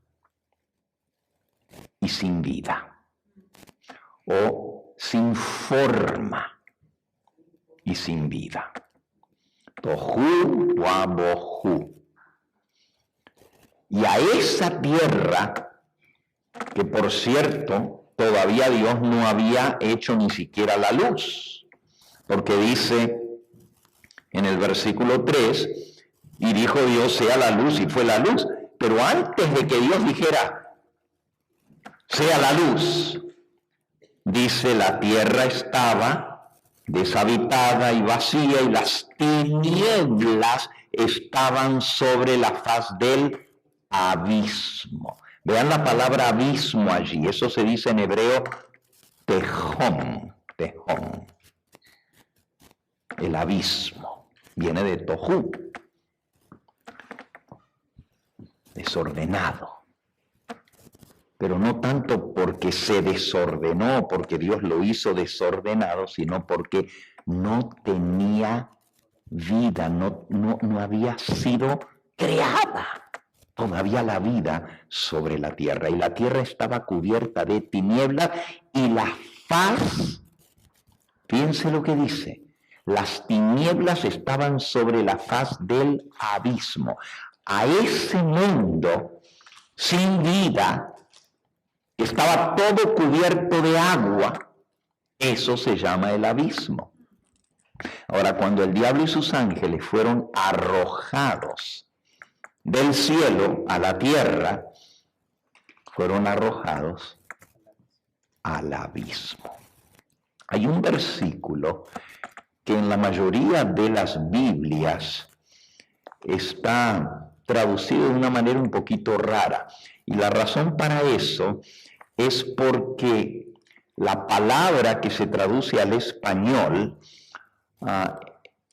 y sin vida, o sin forma y sin vida. Tohu wabohu. Y a esa tierra, que por cierto, todavía Dios no había hecho ni siquiera la luz, porque dice en el versículo 3, y dijo Dios, sea la luz, y fue la luz. Pero antes de que Dios dijera, sea la luz, dice, la tierra estaba deshabitada y vacía, y las tinieblas estaban sobre la faz del abismo. Vean la palabra abismo allí, eso se dice en hebreo tejón, tejón. El abismo viene de tohu, desordenado. Pero no tanto porque se desordenó, porque Dios lo hizo desordenado, sino porque no tenía vida, no había sido creada todavía la vida sobre la tierra. Y la tierra estaba cubierta de tinieblas y la faz, fíjense lo que dice, las tinieblas estaban sobre la faz del abismo. A ese mundo sin vida, estaba todo cubierto de agua, eso se llama el abismo. Ahora, cuando el diablo y sus ángeles fueron arrojados del cielo a la tierra, fueron arrojados al abismo. Hay un versículo que en la mayoría de las Biblias está traducido de una manera un poquito rara. Y la razón para eso es porque la palabra que se traduce al español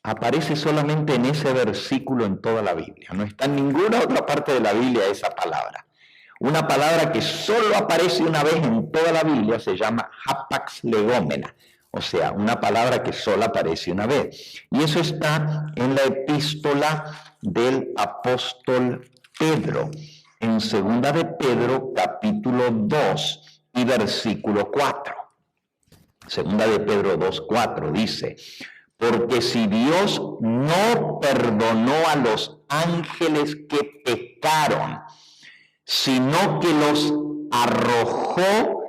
aparece solamente en ese versículo en toda la Biblia. No está en ninguna otra parte de la Biblia esa palabra. Una palabra que solo aparece una vez en toda la Biblia se llama hapax legómena, O sea, una palabra que solo aparece una vez. Y eso está en la epístola del apóstol Pedro, en 2 de Pedro, capítulo 2 y versículo 4. 2 de Pedro 2:4 dice: porque si Dios no perdonó a los ángeles que pecaron, sino que los arrojó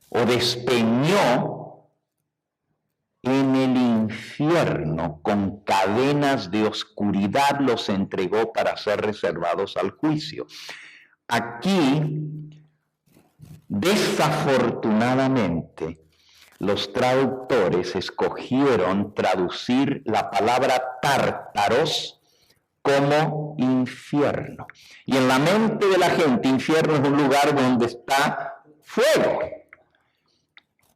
o despeñó en el infierno, con cadenas de oscuridad los entregó para ser reservados al juicio. Aquí, desafortunadamente, los traductores escogieron traducir la palabra tártaros como infierno. Y en la mente de la gente, infierno es un lugar donde está fuego.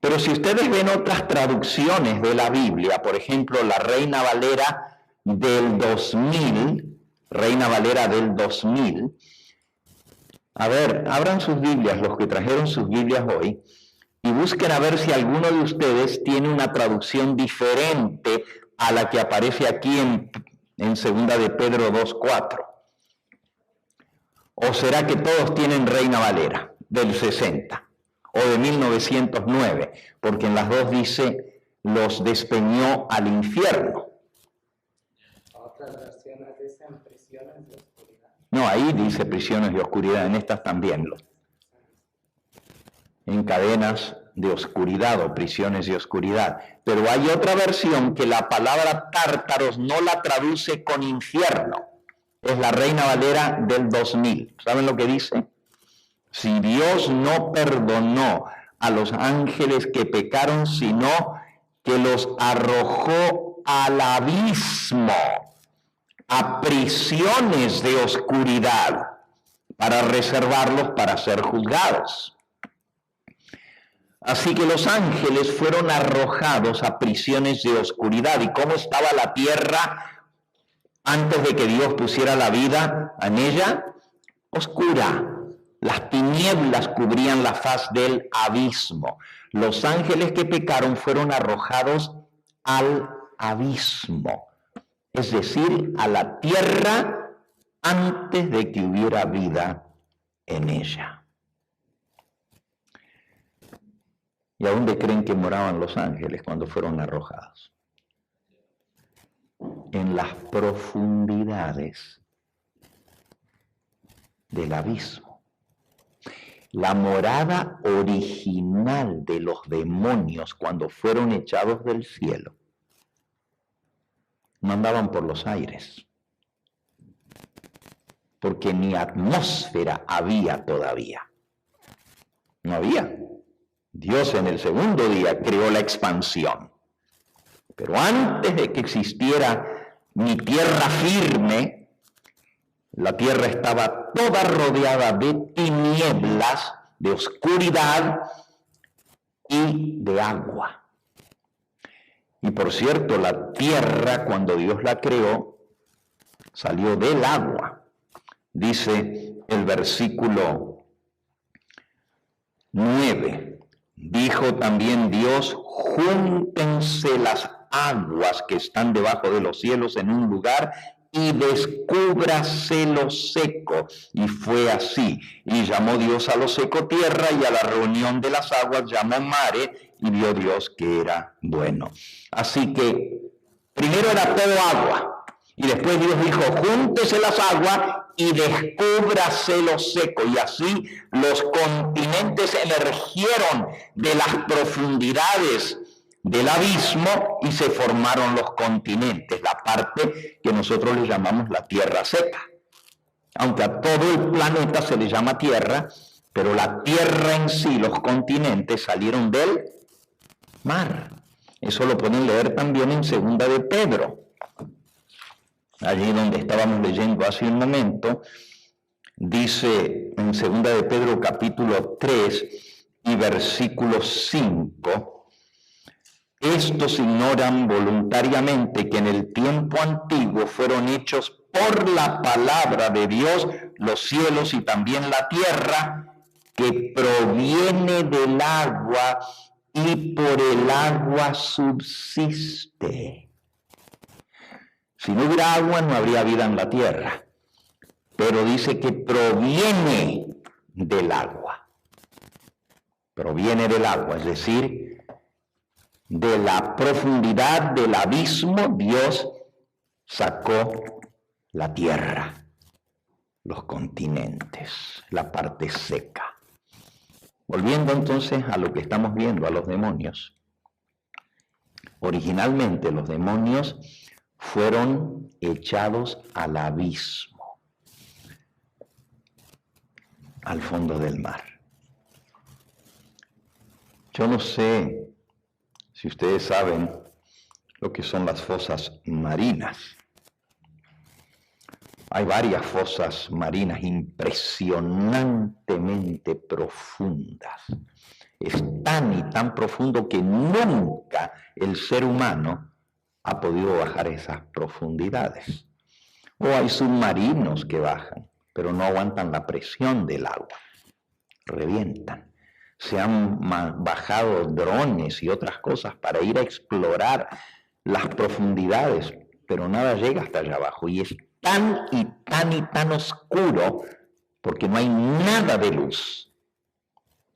Pero si ustedes ven otras traducciones de la Biblia, por ejemplo, la Reina Valera del 2000, a ver, abran sus Biblias, los que trajeron sus Biblias hoy, y busquen a ver si alguno de ustedes tiene una traducción diferente a la que aparece aquí en 2 de Pedro 2:4. ¿O será que todos tienen Reina Valera del 60 o de 1909? Porque en las dos dice, los despeñó al infierno. Otras versiones dicen prisiones de oscuridad. No, ahí dice prisiones de oscuridad, en estas también. En cadenas de oscuridad o prisiones de oscuridad. Pero hay otra versión que la palabra tártaros no la traduce con infierno. Es la Reina Valera del 2000. ¿Saben lo que dice? Si Dios no perdonó a los ángeles que pecaron, sino que los arrojó al abismo, a prisiones de oscuridad, para reservarlos para ser juzgados. Así que los ángeles fueron arrojados a prisiones de oscuridad. ¿Y cómo estaba la tierra antes de que Dios pusiera la vida en ella? Oscura. Las tinieblas cubrían la faz del abismo. Los ángeles que pecaron fueron arrojados al abismo, es decir, a la tierra antes de que hubiera vida en ella. ¿Y a dónde creen que moraban los ángeles cuando fueron arrojados? En las profundidades del abismo. La morada original de los demonios cuando fueron echados del cielo no andaban por los aires, porque ni atmósfera había todavía. No había. Dios en el segundo día creó la expansión. Pero antes de que existiera ni tierra firme, la tierra estaba toda rodeada de tinieblas, de oscuridad y de agua. Y por cierto, la tierra, cuando Dios la creó, salió del agua. Dice el versículo 9. Dijo también Dios, júntense las aguas que están debajo de los cielos en un lugar y descúbrase lo seco. Y fue así. Y llamó Dios a lo seco tierra, y a la reunión de las aguas llamó mare, y vio Dios que era bueno. Así que primero era todo agua, y después Dios dijo, júntese las aguas y descúbrase lo seco. Y así los continentes emergieron de las profundidades del abismo y se formaron los continentes, la parte que nosotros le llamamos la tierra seca. Aunque a todo el planeta se le llama tierra, pero la tierra en sí, los continentes, salieron del mar. Eso lo pueden leer también en 2 de Pedro. Allí donde estábamos leyendo hace un momento, dice en 2 de Pedro capítulo 3 y versículo 5, estos ignoran voluntariamente que en el tiempo antiguo fueron hechos por la palabra de Dios los cielos y también la tierra, que proviene del agua y por el agua subsiste. Si no hubiera agua, no habría vida en la tierra. Pero dice que proviene del agua. Proviene del agua, es decir, de la profundidad del abismo, Dios sacó la tierra, los continentes, la parte seca. Volviendo entonces a lo que estamos viendo, a los demonios. Originalmente los demonios fueron echados al abismo, al fondo del mar. Yo no sé si ustedes saben lo que son las fosas marinas. Hay varias fosas marinas impresionantemente profundas. Es tan y tan profundo que nunca el ser humano ha podido bajar esas profundidades. O hay submarinos que bajan, pero no aguantan la presión del agua. Revientan. Se han bajado drones y otras cosas para ir a explorar las profundidades, pero nada llega hasta allá abajo. Y es tan y tan y tan oscuro porque no hay nada de luz.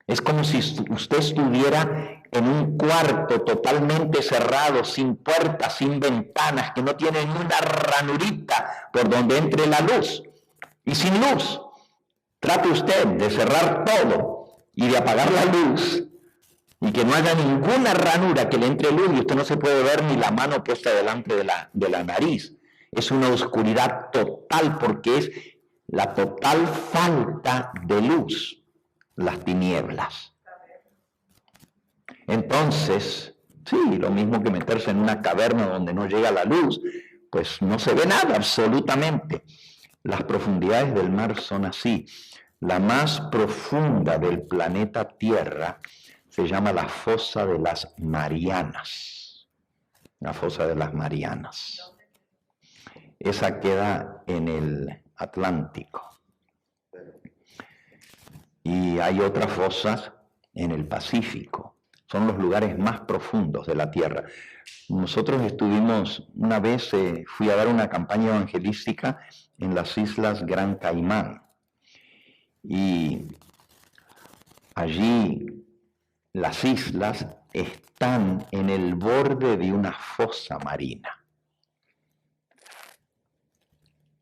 Es como si usted estuviera en un cuarto totalmente cerrado, sin puertas, sin ventanas, que no tiene ni una ranurita por donde entre la luz. Y sin luz, trate usted de cerrar todo y de apagar la luz y que no haya ninguna ranura que le entre luz y usted no se puede ver ni la mano puesta delante de la nariz. Es una oscuridad total porque es la total falta de luz, las tinieblas. Entonces, sí, lo mismo que meterse en una caverna donde no llega la luz, pues no se ve nada absolutamente. Las profundidades del mar son así. La más profunda del planeta Tierra se llama la fosa de las Marianas. La fosa de las Marianas. Esa queda en el Atlántico. Y hay otras fosas en el Pacífico. Son los lugares más profundos de la Tierra. Nosotros estuvimos, una vez fui a dar una campaña evangelística en las Islas Gran Caimán. Y allí las islas están en el borde de una fosa marina.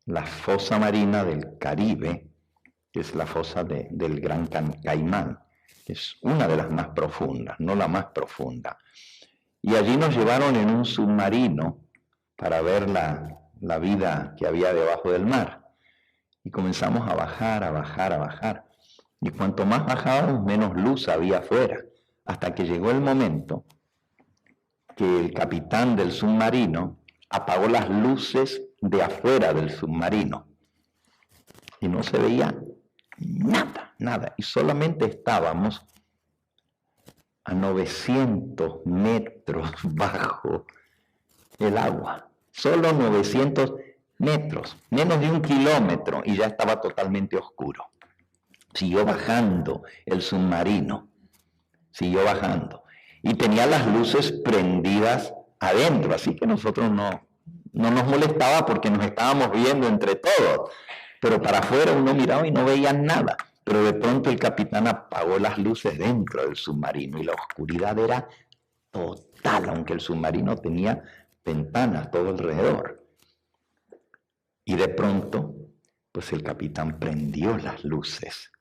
La fosa marina del Caribe, que es la fosa del Gran Caimán, es una de las más profundas, no la más profunda. Y allí nos llevaron en un submarino para ver la vida que había debajo del mar. Y comenzamos a bajar, a bajar, a bajar. Y cuanto más bajábamos, menos luz había afuera. Hasta que llegó el momento que el capitán del submarino apagó las luces de afuera del submarino. Y no se veía nada, nada. Y solamente estábamos a 900 metros bajo el agua. Solo 900 metros, menos de 1 kilómetro, y ya estaba totalmente oscuro. Siguió bajando el submarino, siguió bajando, y tenía las luces prendidas adentro, así que nosotros no nos molestaba porque nos estábamos viendo entre todos, pero para afuera uno miraba y no veía nada. Pero de pronto el capitán apagó las luces dentro del submarino y la oscuridad era total, aunque el submarino tenía ventanas todo alrededor. Y de pronto, pues el capitán prendió las luces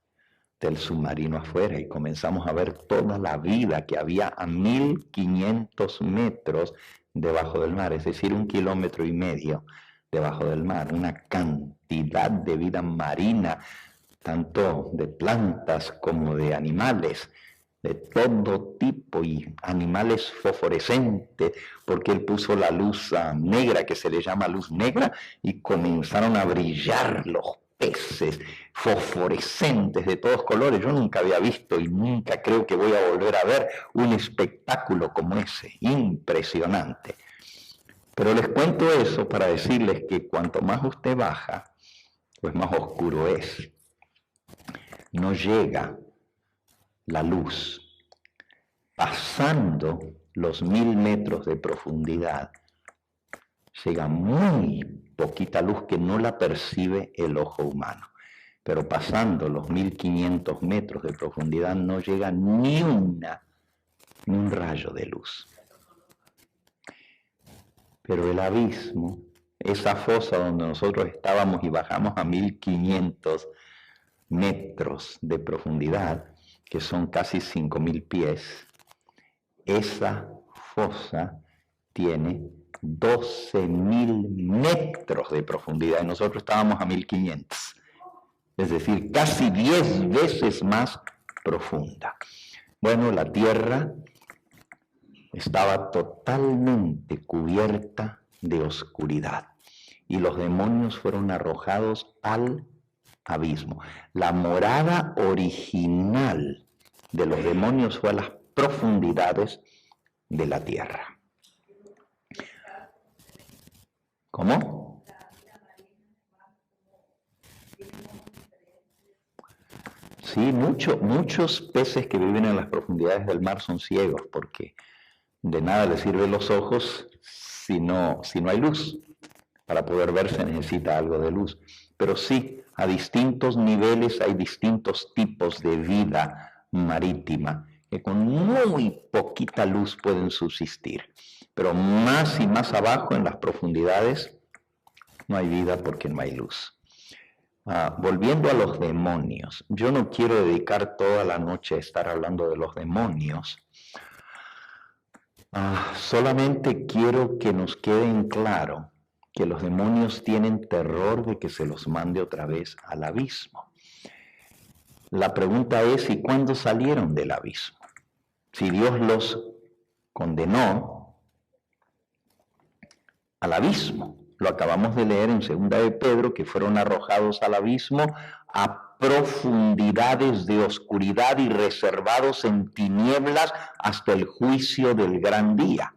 del submarino afuera y comenzamos a ver toda la vida que había a 1500 metros debajo del mar, es decir, 1,5 kilómetros debajo del mar, una cantidad de vida marina, tanto de plantas como de animales, de todo tipo, y animales fosforescentes, porque él puso la luz negra, que se le llama luz negra, y comenzaron a brillar los peces fosforescentes de todos colores. Yo nunca había visto y nunca creo que voy a volver a ver un espectáculo como ese, impresionante. Pero les cuento eso para decirles que cuanto más usted baja, pues más oscuro es. No llega la luz, pasando los 1000 metros de profundidad, llega muy poquita luz que no la percibe el ojo humano. Pero pasando los 1500 metros de profundidad no llega ni un rayo de luz. Pero el abismo, esa fosa donde nosotros estábamos y bajamos a 1500 metros de profundidad, que son casi 5000 pies, esa fosa tiene 12.000 metros de profundidad y nosotros estábamos a 1500. Es decir, casi 10 veces más profunda. Bueno, la tierra estaba totalmente cubierta de oscuridad y los demonios fueron arrojados al abismo. La morada original de los demonios fue a las profundidades de la tierra. ¿Cómo? Sí, muchos peces que viven en las profundidades del mar son ciegos, porque de nada les sirven los ojos si no hay luz. Para poder ver se necesita algo de luz. Pero sí, a distintos niveles hay distintos tipos de vida marítima que con muy poquita luz pueden subsistir. Pero más y más abajo en las profundidades no hay vida porque no hay luz. Volviendo a los demonios, yo no quiero dedicar toda la noche a estar hablando de los demonios. Solamente quiero que nos quede en claro que los demonios tienen terror de que se los mande otra vez al abismo. La pregunta es, ¿y cuándo salieron del abismo? Si Dios los condenó al abismo. Lo acabamos de leer en 2 de Pedro, que fueron arrojados al abismo a profundidades de oscuridad y reservados en tinieblas hasta el juicio del gran día.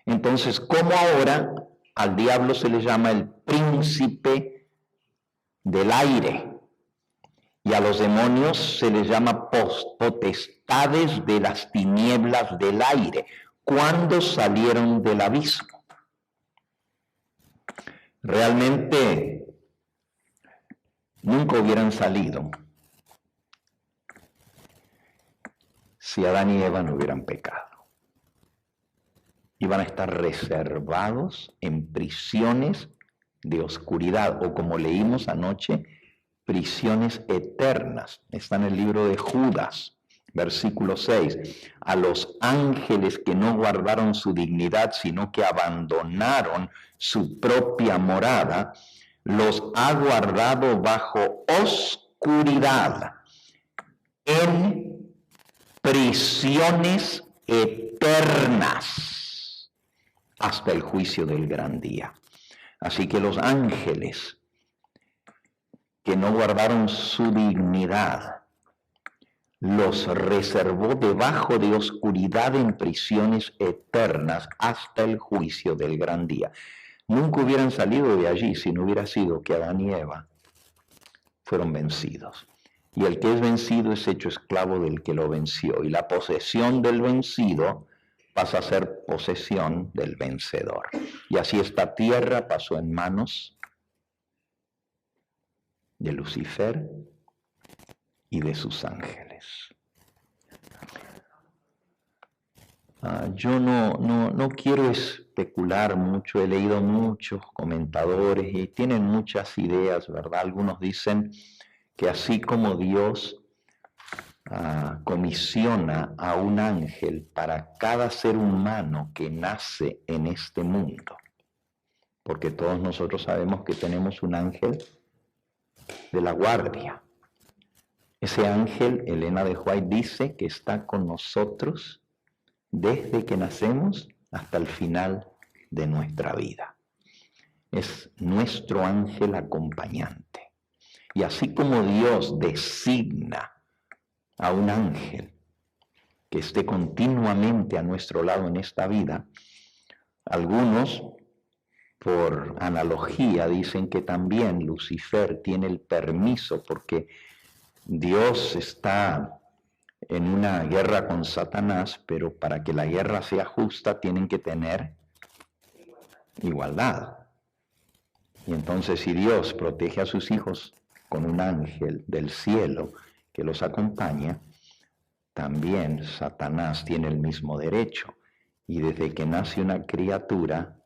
Entonces, ¿cómo ahora al diablo se le llama el príncipe del aire? Y a los demonios se les llama potestades de las tinieblas del aire. ¿Cuándo salieron del abismo? Realmente nunca hubieran salido si Adán y Eva no hubieran pecado. Iban a estar reservados en prisiones de oscuridad, o como leímos anoche, prisiones eternas. Está en el libro de Judas, versículo 6. A los ángeles que no guardaron su dignidad, sino que abandonaron su propia morada, los ha guardado bajo oscuridad en prisiones eternas hasta el juicio del gran día. Así que los ángeles que no guardaron su dignidad, los reservó debajo de oscuridad en prisiones eternas hasta el juicio del gran día. Nunca hubieran salido de allí si no hubiera sido que Adán y Eva fueron vencidos. Y el que es vencido es hecho esclavo del que lo venció. Y la posesión del vencido pasa a ser posesión del vencedor. Y así esta tierra pasó en manos de Lucifer y de sus ángeles. Yo no quiero especular mucho, he leído muchos comentadores y tienen muchas ideas, ¿verdad? Algunos dicen que así como Dios comisiona a un ángel para cada ser humano que nace en este mundo, porque todos nosotros sabemos que tenemos un ángel de la guardia. Ese ángel, Elena de White dice que está con nosotros desde que nacemos hasta el final de nuestra vida. Es nuestro ángel acompañante. Y así como Dios designa a un ángel que esté continuamente a nuestro lado en esta vida, algunos, por analogía, dicen que también Lucifer tiene el permiso, porque Dios está en una guerra con Satanás, pero para que la guerra sea justa tienen que tener igualdad. Y entonces si Dios protege a sus hijos con un ángel del cielo que los acompaña, también Satanás tiene el mismo derecho. Y desde que nace una criatura,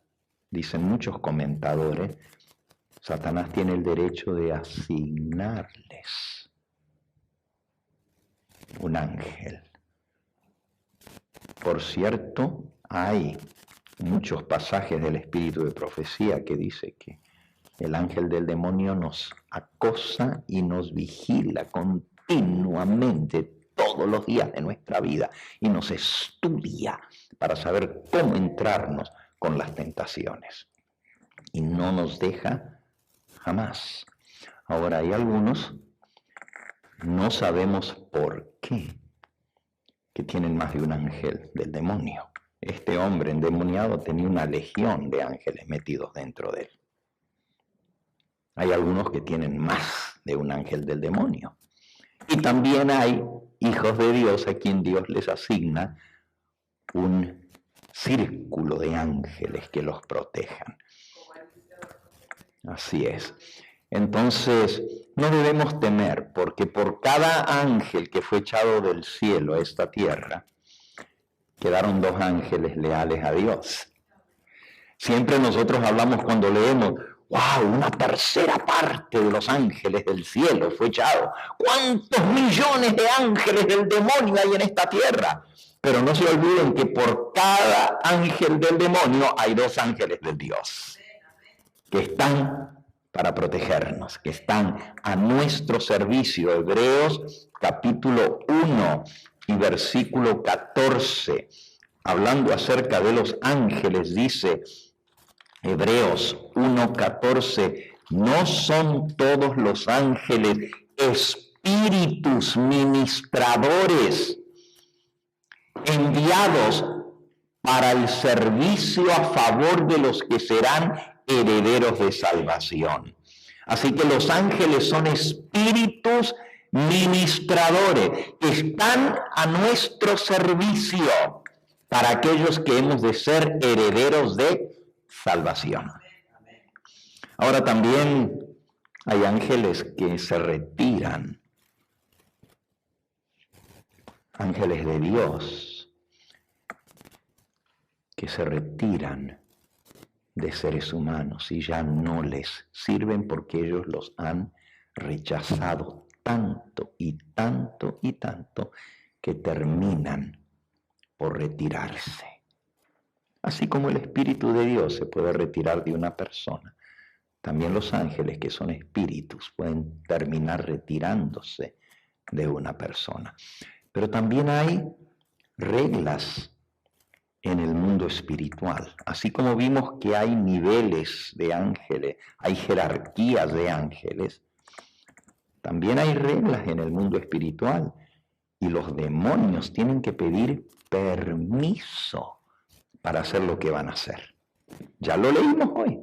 dicen muchos comentadores, Satanás tiene el derecho de asignarles un ángel. Por cierto, hay muchos pasajes del espíritu de profecía que dice que el ángel del demonio nos acosa y nos vigila continuamente todos los días de nuestra vida y nos estudia para saber cómo entrarnos con las tentaciones. Y no nos deja jamás. Ahora hay algunos, no sabemos por qué, que tienen más de un ángel del demonio. Este hombre endemoniado tenía una legión de ángeles metidos dentro de él. Hay algunos que tienen más de un ángel del demonio. Y también hay hijos de Dios a quien Dios les asigna un círculo de ángeles que los protejan. Así es. Entonces, no debemos temer, porque por cada ángel que fue echado del cielo a esta tierra, quedaron 2 ángeles leales a Dios. Siempre nosotros hablamos cuando leemos, ¡wow! Una tercera parte de los ángeles del cielo fue echado. ¿Cuántos millones de ángeles del demonio hay en esta tierra? Pero no se olviden que por cada ángel del demonio hay 2 ángeles de Dios, que están para protegernos, que están a nuestro servicio. Hebreos capítulo 1 y versículo 14, hablando acerca de los ángeles, dice Hebreos 1:14, ¿no son todos los ángeles espíritus ministradores enviados para el servicio a favor de los que serán herederos de salvación? Así que los ángeles son espíritus ministradores que están a nuestro servicio para aquellos que hemos de ser herederos de salvación. Ahora también hay ángeles que se retiran, ángeles de Dios que se retiran de seres humanos y ya no les sirven porque ellos los han rechazado tanto y tanto y tanto que terminan por retirarse. Así como el Espíritu de Dios se puede retirar de una persona, también los ángeles, que son espíritus, pueden terminar retirándose de una persona. Pero también hay reglas en el mundo espiritual. Así como vimos que hay niveles de ángeles, hay jerarquías de ángeles, también hay reglas en el mundo espiritual. Y los demonios tienen que pedir permiso para hacer lo que van a hacer. Ya lo leímos hoy.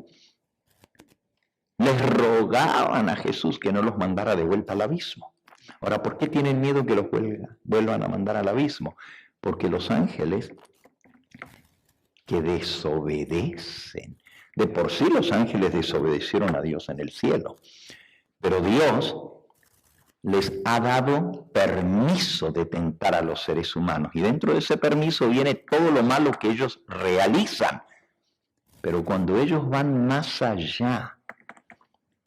Les rogaban a Jesús que no los mandara de vuelta al abismo. Ahora, ¿por qué tienen miedo que los vuelvan a mandar al abismo? Porque los ángeles que desobedecen, de por sí los ángeles desobedecieron a Dios en el cielo, pero Dios les ha dado permiso de tentar a los seres humanos. Y dentro de ese permiso viene todo lo malo que ellos realizan. Pero cuando ellos van más allá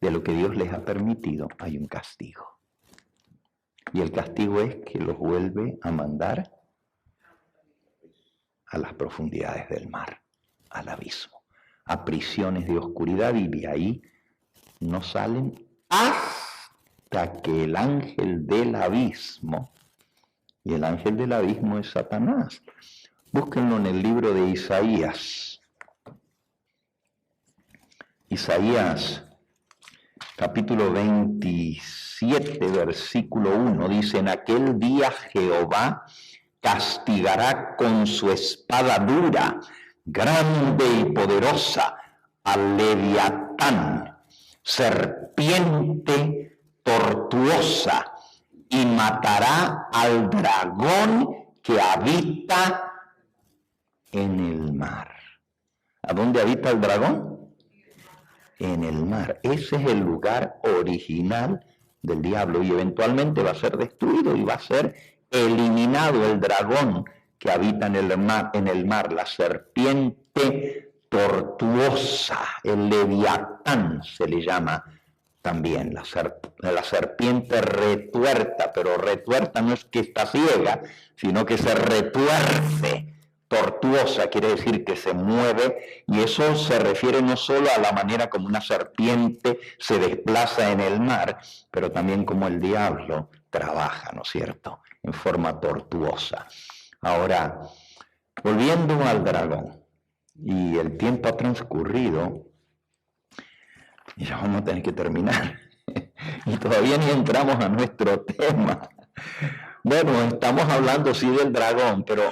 de lo que Dios les ha permitido, hay un castigo. Y el castigo es que los vuelve a mandar a las profundidades del mar, al abismo, a prisiones de oscuridad, y de ahí no salen hasta que el ángel del abismo, y el ángel del abismo es Satanás. Búsquenlo en el libro de Isaías. Isaías capítulo 27, versículo 1, dice: en aquel día Jehová castigará con su espada dura, grande y poderosa, al Leviatán, serpiente tortuosa, y matará al dragón que habita en el mar. ¿A dónde habita el dragón? En el mar. Ese es el lugar original del diablo y eventualmente va a ser destruido y va a ser eliminado el dragón que habita en el mar, la serpiente tortuosa, el leviatán se le llama también, la serpiente retuerta, pero retuerta no es que está ciega, sino que se retuerce. Tortuosa quiere decir que se mueve, y eso se refiere no solo a la manera como una serpiente se desplaza en el mar, pero también como el diablo trabaja, ¿no es cierto?, en forma tortuosa. Ahora, volviendo al dragón, y el tiempo ha transcurrido, y ya vamos a tener que terminar, y todavía ni entramos a nuestro tema. Bueno, estamos hablando sí del dragón, pero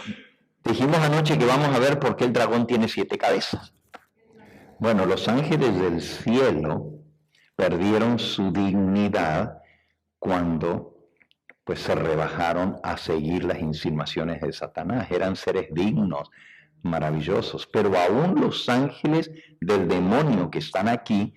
dijimos anoche que vamos a ver por qué el dragón tiene 7 cabezas. Bueno, los ángeles del cielo perdieron su dignidad cuando pues se rebajaron a seguir las insinuaciones de Satanás. Eran seres dignos, maravillosos, pero aún los ángeles del demonio que están aquí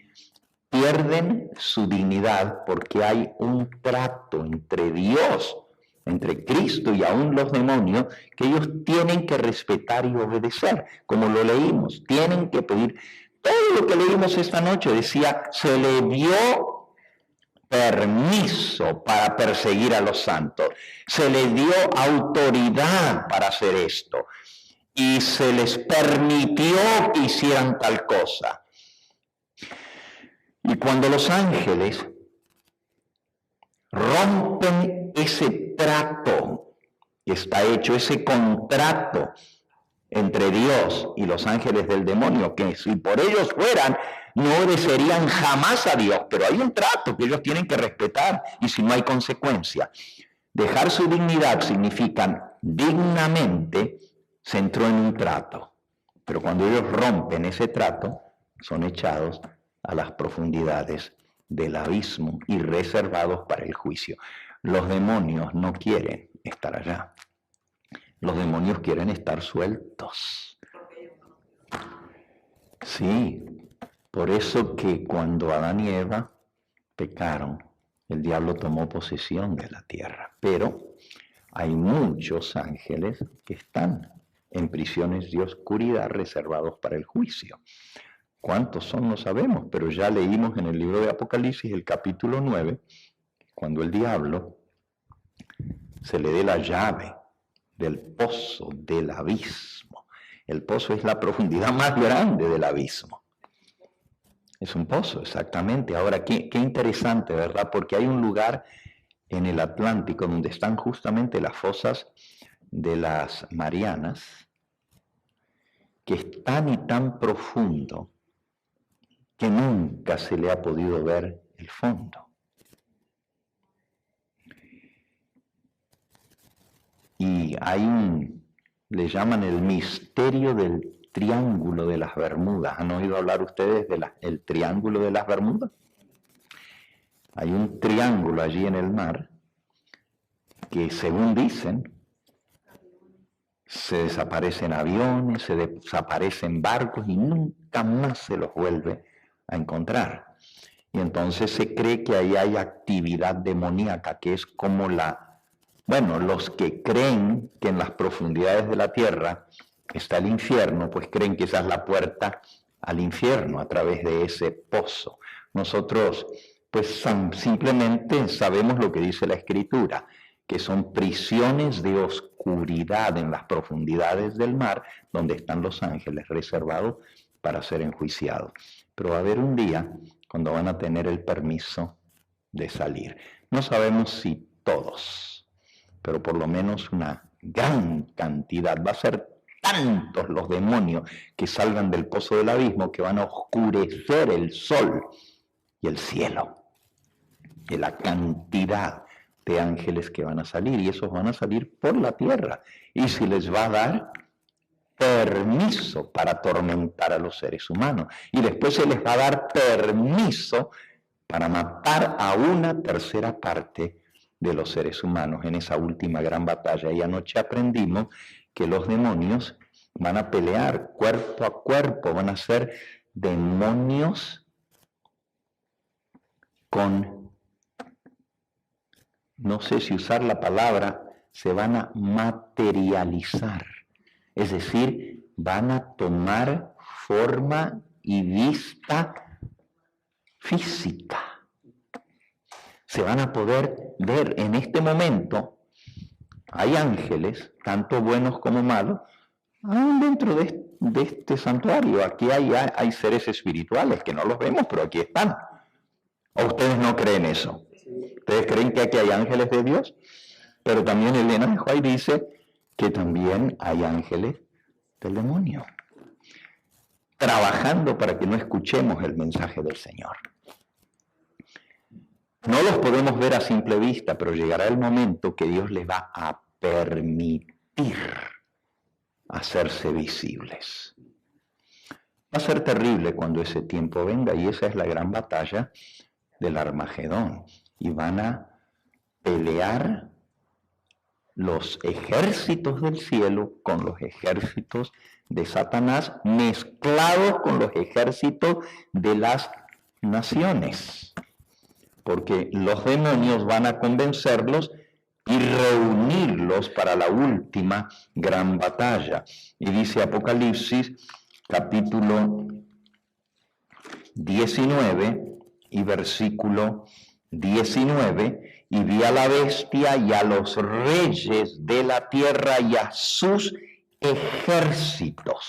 pierden su dignidad porque hay un trato entre Dios, entre Cristo y aún los demonios, que ellos tienen que respetar y obedecer, como lo leímos, tienen que pedir. Todo lo que leímos esta noche decía, se le dio permiso para perseguir a los santos, se les dio autoridad para hacer esto, y se les permitió que hicieran tal cosa. Y cuando los ángeles rompen ese trato que está hecho, ese contrato entre Dios y los ángeles del demonio, que si por ellos fueran, no obedecerían jamás a Dios, pero hay un trato que ellos tienen que respetar, y si no hay consecuencia. Dejar su dignidad significa dignamente se entró en un trato, pero cuando ellos rompen ese trato, son echados a las profundidades del abismo y reservados para el juicio. Los demonios no quieren estar allá. Los demonios quieren estar sueltos. Sí, por eso que cuando Adán y Eva pecaron, el diablo tomó posesión de la tierra. Pero hay muchos ángeles que están en prisiones de oscuridad reservados para el juicio. ¿Cuántos son? No sabemos, pero ya leímos en el libro de Apocalipsis, el capítulo 9, cuando el diablo se le dé la llave del pozo del abismo. El pozo es la profundidad más grande del abismo. Es un pozo, exactamente. Ahora, qué interesante, ¿verdad? Porque hay un lugar en el Atlántico donde están justamente las fosas de las Marianas, que es tan y tan profundo que nunca se le ha podido ver el fondo. Y hay le llaman el misterio del Triángulo de las Bermudas. ¿Han oído hablar ustedes del Triángulo de las Bermudas? Hay un triángulo allí en el mar que, según dicen, se desaparecen aviones, se desaparecen barcos y nunca más se los vuelve a encontrar. Y entonces se cree que ahí hay actividad demoníaca, que es como los que creen que en las profundidades de la tierra está el infierno, pues creen que esa es la puerta al infierno a través de ese pozo. Nosotros, pues simplemente sabemos lo que dice la Escritura, que son prisiones de oscuridad en las profundidades del mar, donde están los ángeles reservados para ser enjuiciados. Pero va a haber un día cuando van a tener el permiso de salir. No sabemos si todos, pero por lo menos una gran cantidad. Va a ser tantos los demonios que salgan del pozo del abismo que van a oscurecer el sol y el cielo. De la cantidad de ángeles que van a salir, y esos van a salir por la tierra. Y si les va a dar permiso para atormentar a los seres humanos, y después se les va a dar permiso para matar a 1/3 parte de los seres humanos en esa última gran batalla. Y anoche aprendimos que los demonios van a pelear cuerpo a cuerpo, van a ser demonios con, no sé si usar la palabra, se van a materializar. Es decir, van a tomar forma y vista física. Se van a poder ver en este momento. Hay ángeles, tanto buenos como malos, aún dentro de este santuario. Aquí hay seres espirituales que no los vemos, pero aquí están. ¿O ustedes no creen eso? ¿Ustedes creen que aquí hay ángeles de Dios? Pero también Elena de White dice que también hay ángeles del demonio, trabajando para que no escuchemos el mensaje del Señor. No los podemos ver a simple vista, pero llegará el momento que Dios les va a permitir hacerse visibles. Va a ser terrible cuando ese tiempo venga, y esa es la gran batalla del Armagedón. Y van a pelear los ejércitos del cielo con los ejércitos de Satanás, mezclados con los ejércitos de las naciones. Porque los demonios van a convencerlos y reunirlos para la última gran batalla. Y dice Apocalipsis, capítulo 19 y versículo 19, y vi a la bestia y a los reyes de la tierra y a sus ejércitos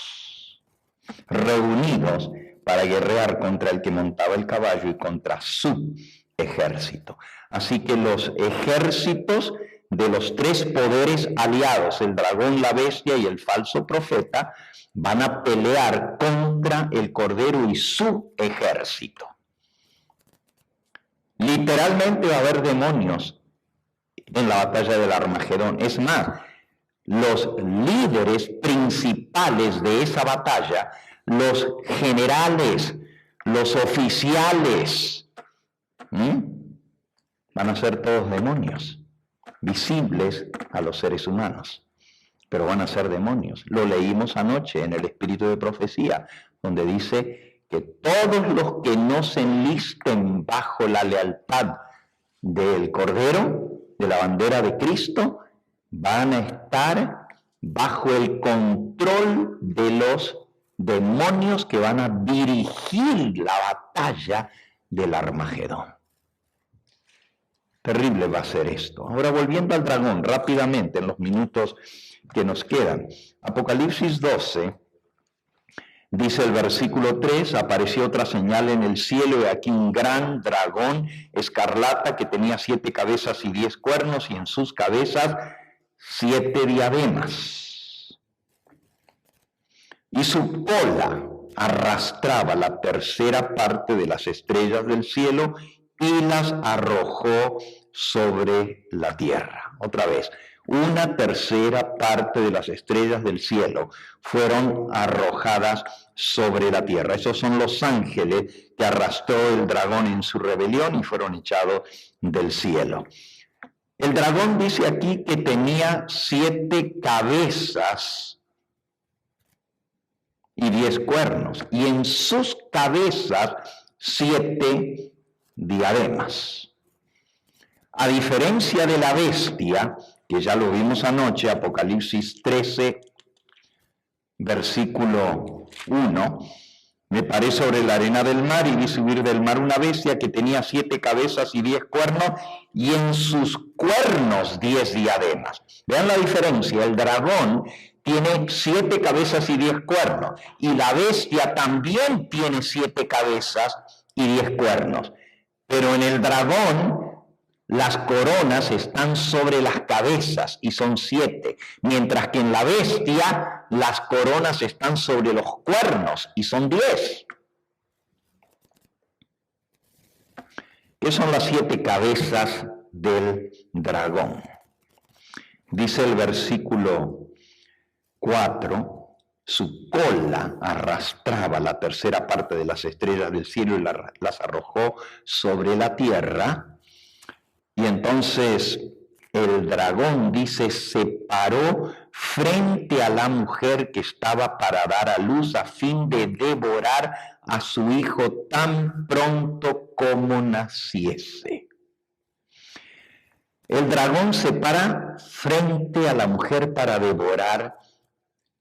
reunidos para guerrear contra el que montaba el caballo y contra su ejército. Así que los ejércitos de los tres poderes aliados, el dragón, la bestia y el falso profeta, van a pelear contra el Cordero y su ejército. Literalmente va a haber demonios en la batalla del Armagedón. Es más, los líderes principales de esa batalla, los generales, los oficiales, van a ser todos demonios, visibles a los seres humanos, pero van a ser demonios. Lo leímos anoche en el Espíritu de Profecía, donde dice que todos los que no se enlisten bajo la lealtad del Cordero, de la bandera de Cristo, van a estar bajo el control de los demonios que van a dirigir la batalla del Armagedón. Terrible va a ser esto. Ahora, volviendo al dragón, rápidamente, en los minutos que nos quedan. Apocalipsis 12, dice el versículo 3, apareció otra señal en el cielo, y aquí un gran dragón escarlata que tenía 7 cabezas y 10 cuernos, y en sus cabezas 7 diademas. Y su cola arrastraba la tercera parte de las estrellas del cielo y las arrojó sobre la tierra. Otra vez, una tercera parte de las estrellas del cielo fueron arrojadas sobre la tierra. Esos son los ángeles que arrastró el dragón en su rebelión y fueron echados del cielo. El dragón dice aquí que tenía 7 cabezas y 10 cuernos, y en sus cabezas 7 diademas. A diferencia de la bestia, que ya lo vimos anoche, Apocalipsis 13, versículo 1, me paré sobre la arena del mar y vi subir del mar una bestia que tenía 7 cabezas y 10 cuernos, y en sus cuernos 10 diademas. Vean la diferencia, el dragón tiene 7 cabezas y 10 cuernos, y la bestia también tiene 7 cabezas y 10 cuernos. Pero en el dragón las coronas están sobre las cabezas y son 7, mientras que en la bestia las coronas están sobre los cuernos y son 10. ¿Qué son las 7 cabezas del dragón? Dice el versículo 4, su cola arrastraba la tercera parte de las estrellas del cielo y las arrojó sobre la tierra. Y entonces el dragón, dice, se paró frente a la mujer que estaba para dar a luz a fin de devorar a su hijo tan pronto como naciese. El dragón se para frente a la mujer para devorar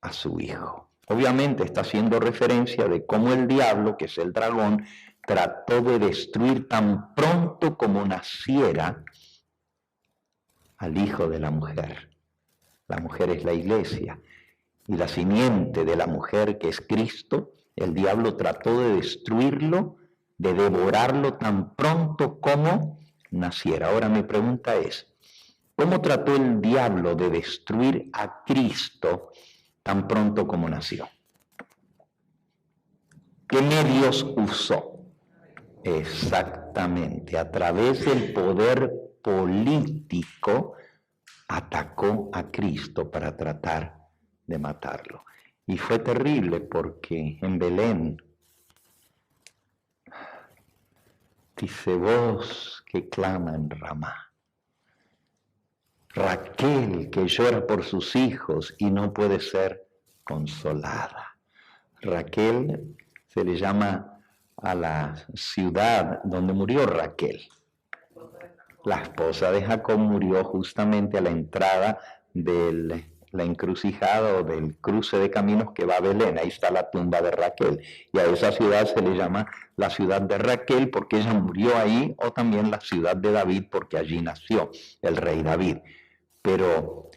a su hijo. Obviamente está haciendo referencia de cómo el diablo, que es el dragón, trató de destruir tan pronto como naciera al hijo de la mujer. La mujer es la iglesia, y la simiente de la mujer, que es Cristo, el diablo trató de destruirlo, de devorarlo tan pronto como naciera. Ahora mi pregunta es, ¿cómo trató el diablo de destruir a Cristo tan pronto como nació? ¿Qué medios usó? Exactamente, a través del poder político atacó a Cristo para tratar de matarlo. Y fue terrible porque en Belén dice, voz que clama en Ramá. Raquel que llora por sus hijos y no puede ser consolada. Raquel se le llama a la ciudad donde murió Raquel. La esposa de Jacob murió justamente a la entrada de la encrucijada o del cruce de caminos que va a Belén. Ahí está la tumba de Raquel. Y a esa ciudad se le llama la ciudad de Raquel porque ella murió ahí, o también la ciudad de David porque allí nació el rey David. Pero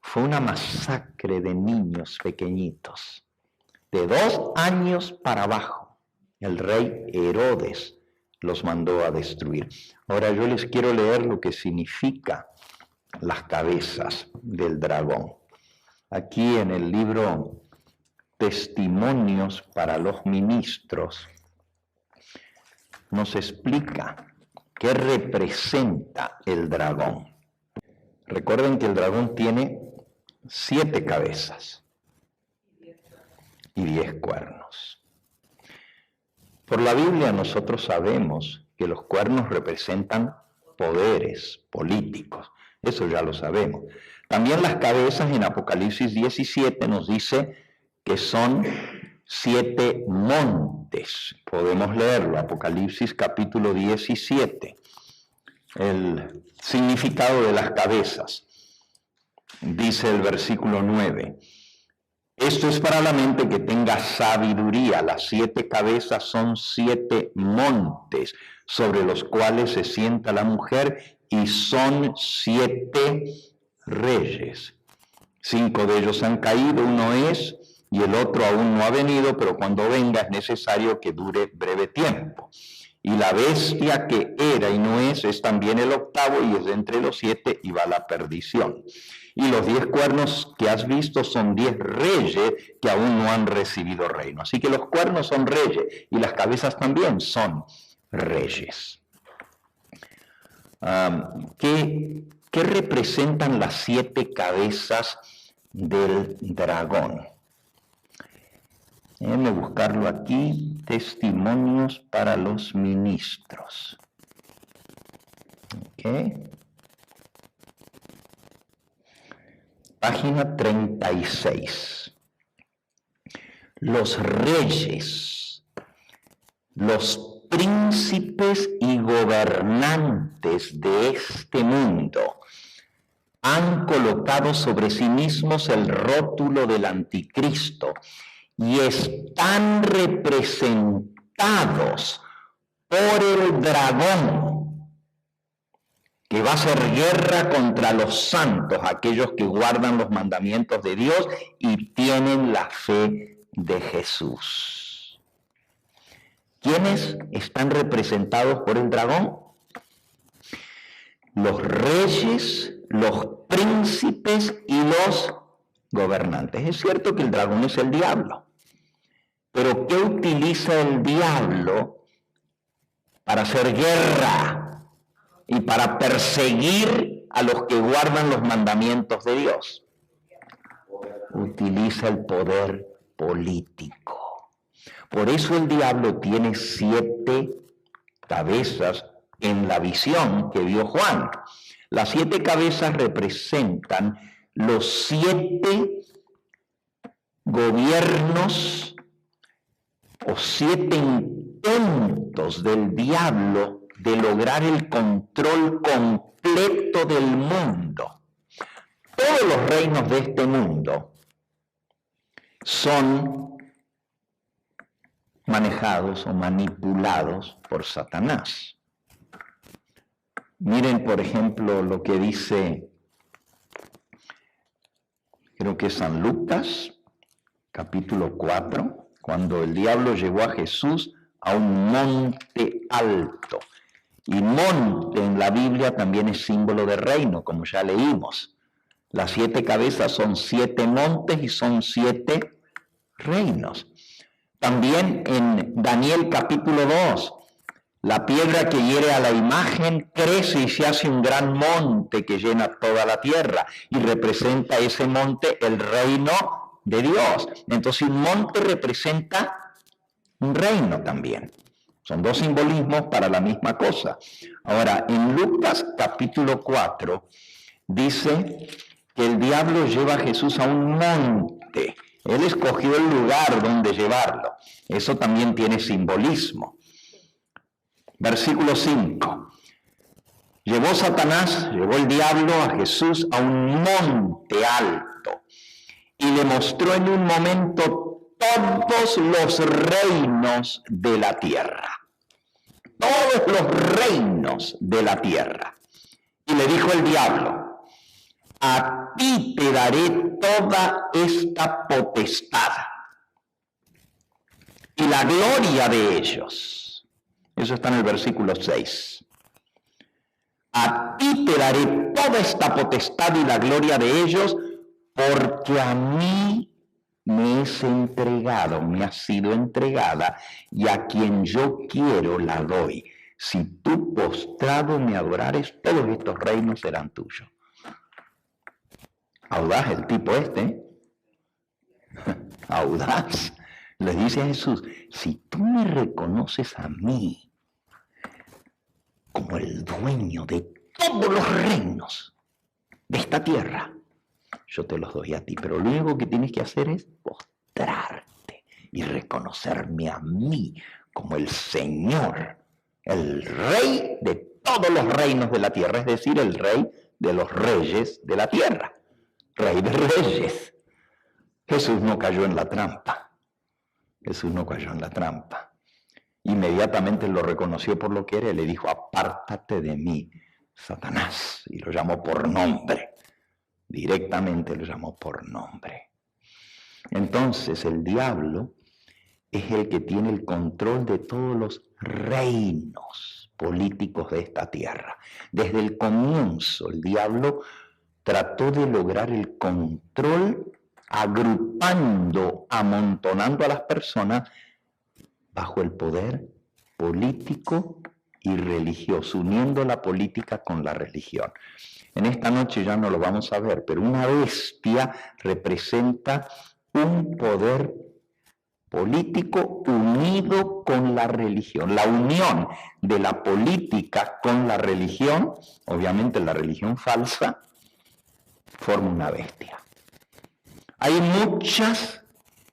fue una masacre de niños pequeñitos, de 2 años para abajo. El rey Herodes los mandó a destruir. Ahora yo les quiero leer lo que significa las cabezas del dragón. Aquí en el libro Testimonios para los Ministros nos explica qué representa el dragón. Recuerden que el dragón tiene 7 cabezas y 10 cuernos. Por la Biblia nosotros sabemos que los cuernos representan poderes políticos. Eso ya lo sabemos. También las cabezas en Apocalipsis 17 nos dice que son 7 montes. Podemos leerlo, Apocalipsis capítulo 17. El significado de las cabezas. Dice el versículo 9. Esto es para la mente que tenga sabiduría. Las 7 cabezas son 7 montes sobre los cuales se sienta la mujer y son 7 reyes. 5 de ellos han caído, uno es y el otro aún no ha venido, pero cuando venga es necesario que dure breve tiempo. Y la bestia que era y no es también el 8º y es de entre los 7 y va a la perdición. Y los 10 cuernos que has visto son 10 reyes que aún no han recibido reino. Así que los cuernos son reyes y las cabezas también son reyes. ¿Qué representan las 7 cabezas del dragón? Déjenme buscarlo aquí. Testimonios para los ministros. ¿Ok? Página 36. Los reyes, los príncipes y gobernantes de este mundo han colocado sobre sí mismos el rótulo del anticristo y están representados por el dragón, que va a hacer guerra contra los santos, aquellos que guardan los mandamientos de Dios y tienen la fe de Jesús. ¿Quiénes están representados por el dragón? Los reyes, los príncipes y los gobernantes. Es cierto que el dragón es el diablo, pero ¿qué utiliza el diablo para hacer guerra y para perseguir a los que guardan los mandamientos de Dios? Utiliza el poder político. Por eso el diablo tiene 7 cabezas en la visión que vio Juan. Las 7 cabezas representan los 7 gobiernos o 7 intentos del diablo de lograr el control completo del mundo. Todos los reinos de este mundo son manejados o manipulados por Satanás. Miren, por ejemplo, lo que dice, creo que es San Lucas, capítulo 4, cuando el diablo llevó a Jesús a un monte alto. Y monte en la Biblia también es símbolo de reino, como ya leímos. Las 7 cabezas son 7 montes y son 7 reinos. También en Daniel capítulo 2, la piedra que hiere a la imagen crece y se hace un gran monte que llena toda la tierra y representa ese monte el reino de Dios. Entonces un monte representa un reino también. Son 2 simbolismos para la misma cosa. Ahora, en Lucas capítulo 4 dice que el diablo lleva a Jesús a un monte. Él escogió el lugar donde llevarlo. Eso también tiene simbolismo. Versículo 5. Llevó el diablo a Jesús a un monte alto y le mostró en un momento todos los reinos de la tierra. Todos los reinos de la tierra. Y le dijo el diablo: a ti te daré toda esta potestad y la gloria de ellos. Eso está en el versículo 6. A ti te daré toda esta potestad y la gloria de ellos, porque a mí me es entregado, me ha sido entregada, y a quien yo quiero la doy. Si tú postrado me adorares, todos estos reinos serán tuyos. Audaz el tipo este. Audaz. Le dice a Jesús: si tú me reconoces a mí como el dueño de todos los reinos de esta tierra, yo te los doy a ti. Pero lo único que tienes que hacer es postrarte y reconocerme a mí como el Señor, el Rey de todos los reinos de la tierra, es decir, el Rey de los reyes de la tierra. Rey de reyes. Jesús no cayó en la trampa. Jesús no cayó en la trampa. Inmediatamente lo reconoció por lo que era y le dijo: apártate de mí, Satanás. Y lo llamó por nombre. Directamente lo llamó por nombre. Entonces el diablo es el que tiene el control de todos los reinos políticos de esta tierra. Desde el comienzo el diablo trató de lograr el control agrupando, amontonando a las personas bajo el poder político y religioso, uniendo la política con la religión. En esta noche ya no lo vamos a ver, pero una bestia representa un poder político unido con la religión. La unión de la política con la religión, obviamente la religión falsa, forma una bestia. Hay muchas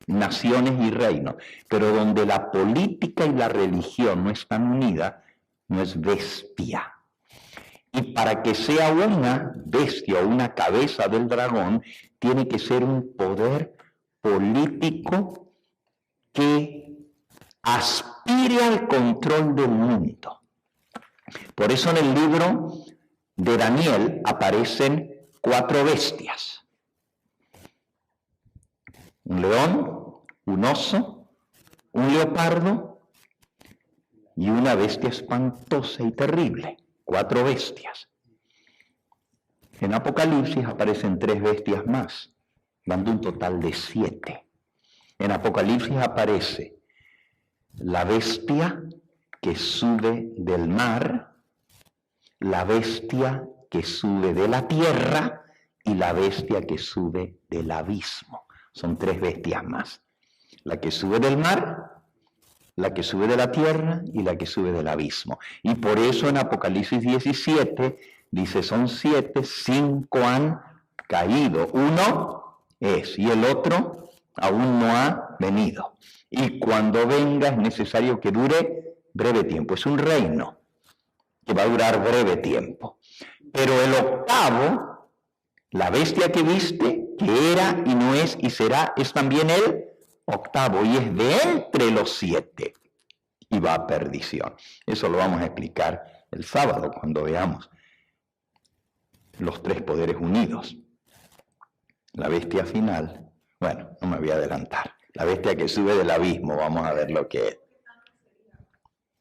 naciones y reinos, pero donde la política y la religión no están unidas, no es bestia. Y para que sea una bestia o una cabeza del dragón, tiene que ser un poder político que aspire al control del mundo. Por eso en el libro de Daniel aparecen 4 bestias. Un león, un oso, un leopardo y una bestia espantosa y terrible. 4 bestias. En Apocalipsis aparecen 3 bestias más, dando un total de 7. En Apocalipsis aparece la bestia que sube del mar, la bestia que sube de la tierra y la bestia que sube del abismo. Son 3 bestias más. La que sube del mar, la que sube de la tierra y la que sube del abismo. Y por eso en Apocalipsis 17 dice, son 7, 5 han caído. Uno es, y el otro aún no ha venido. Y cuando venga es necesario que dure breve tiempo. Es un reino que va a durar breve tiempo. Pero el octavo, la bestia que viste, que era y no es y será, es también el octavo, y es de entre los 7, y va a perdición. Eso lo vamos a explicar el sábado, cuando veamos los 3 poderes unidos. La bestia final, bueno, no me voy a adelantar. La bestia que sube del abismo, vamos a ver lo que es.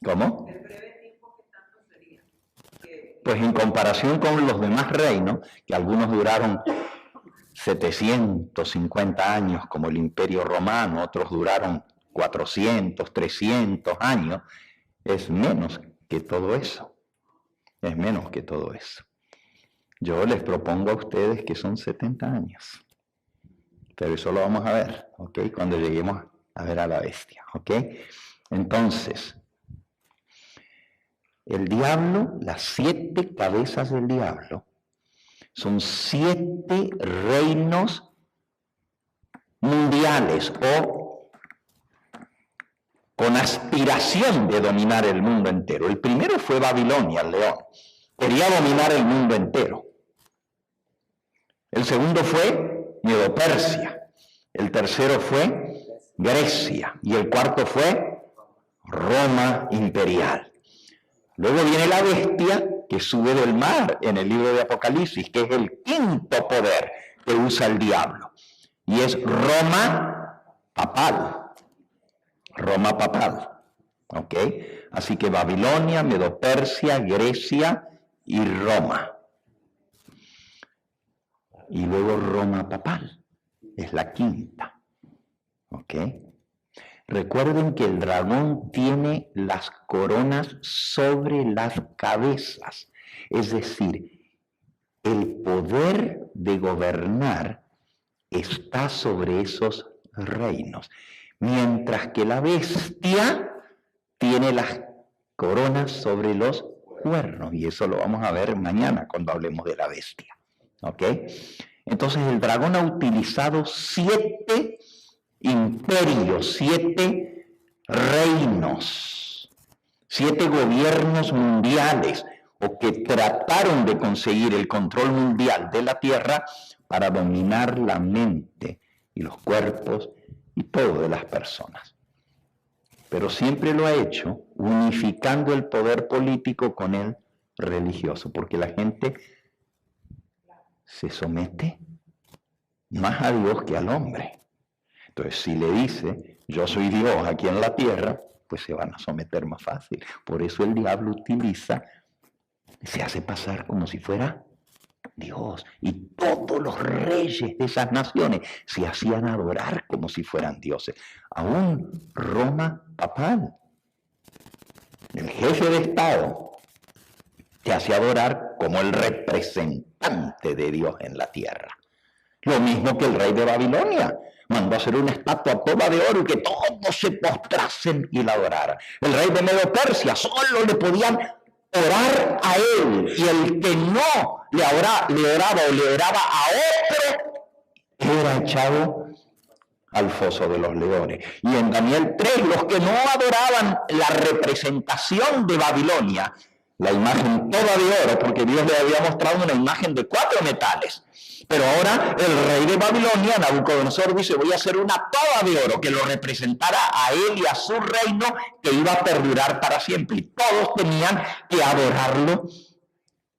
¿Cómo? ¿El breve tiempo que tanto sería? Pues en comparación con los demás reinos, que algunos duraron 750 años, como el Imperio Romano, otros duraron 400, 300 años, es menos que todo eso. Es menos que todo eso. Yo les propongo a ustedes que son 70 años. Pero eso lo vamos a ver, ¿ok? Cuando lleguemos a ver a la bestia, ¿ok? Entonces, el diablo, las 7 cabezas del diablo, son 7 reinos mundiales o con aspiración de dominar el mundo entero. El primero fue Babilonia, el león. Quería dominar el mundo entero. El segundo fue Medo-Persia. El tercero fue Grecia. Y el cuarto fue Roma imperial. Luego viene la bestia que sube del mar en el libro de Apocalipsis, que es el 5º poder que usa el diablo. Y es Roma papal. Roma papal. ¿Ok? Así que Babilonia, Medo-Persia, Grecia y Roma. Y luego Roma papal. Es la 5ª. ¿Ok? Recuerden que el dragón tiene las coronas sobre las cabezas. Es decir, el poder de gobernar está sobre esos reinos. Mientras que la bestia tiene las coronas sobre los cuernos. Y eso lo vamos a ver mañana cuando hablemos de la bestia. ¿Ok? Entonces el dragón ha utilizado 7 imperios, 7 reinos, 7 gobiernos mundiales, o que trataron de conseguir el control mundial de la tierra para dominar la mente y los cuerpos y todo de las personas. Pero siempre lo ha hecho unificando el poder político con el religioso, porque la gente se somete más a Dios que al hombre. Entonces, si le dice, yo soy Dios aquí en la tierra, pues se van a someter más fácil. Por eso el diablo se hace pasar como si fuera Dios. Y todos los reyes de esas naciones se hacían adorar como si fueran dioses. Aún Roma papal, el jefe de Estado, se hace adorar como el representante de Dios en la tierra. Lo mismo que el rey de Babilonia. Mandó a hacer una estatua toda de oro y que todos se postrasen y la adoraran. El rey de Medo-Persia, solo le podían orar a él. Y el que no le oraba o le oraba a otro, era echado al foso de los leones. Y en Daniel 3, los que no adoraban la representación de Babilonia, la imagen toda de oro, porque Dios le había mostrado una imagen de 4 metales. Pero ahora el rey de Babilonia, Nabucodonosor, dice, voy a hacer una toda de oro que lo representara a él y a su reino, que iba a perdurar para siempre. Y todos tenían que adorarlo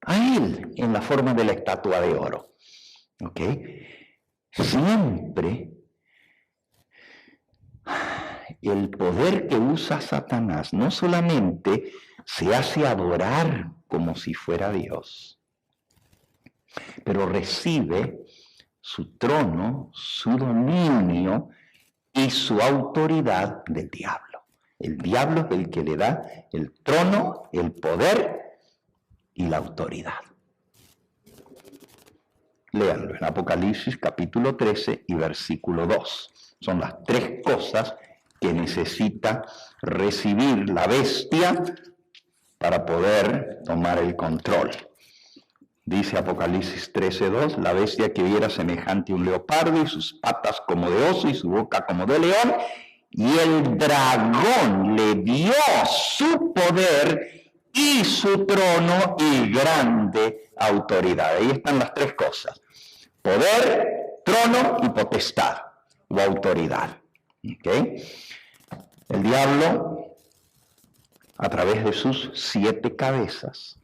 a él en la forma de la estatua de oro. ¿Ok? Siempre el poder que usa Satanás no solamente se hace adorar como si fuera Dios, pero recibe su trono, su dominio y su autoridad del diablo. El diablo es el que le da el trono, el poder y la autoridad. Léanlo en Apocalipsis capítulo 13 y versículo 2. Son las 3 cosas que necesita recibir la bestia para poder tomar el control. Dice Apocalipsis 13:2, la bestia que viera semejante a un leopardo y sus patas como de oso y su boca como de león, y el dragón le dio su poder y su trono y grande autoridad. Ahí están las tres cosas: poder, trono y potestad o autoridad. ¿Okay? El diablo, a través de sus 7 cabezas,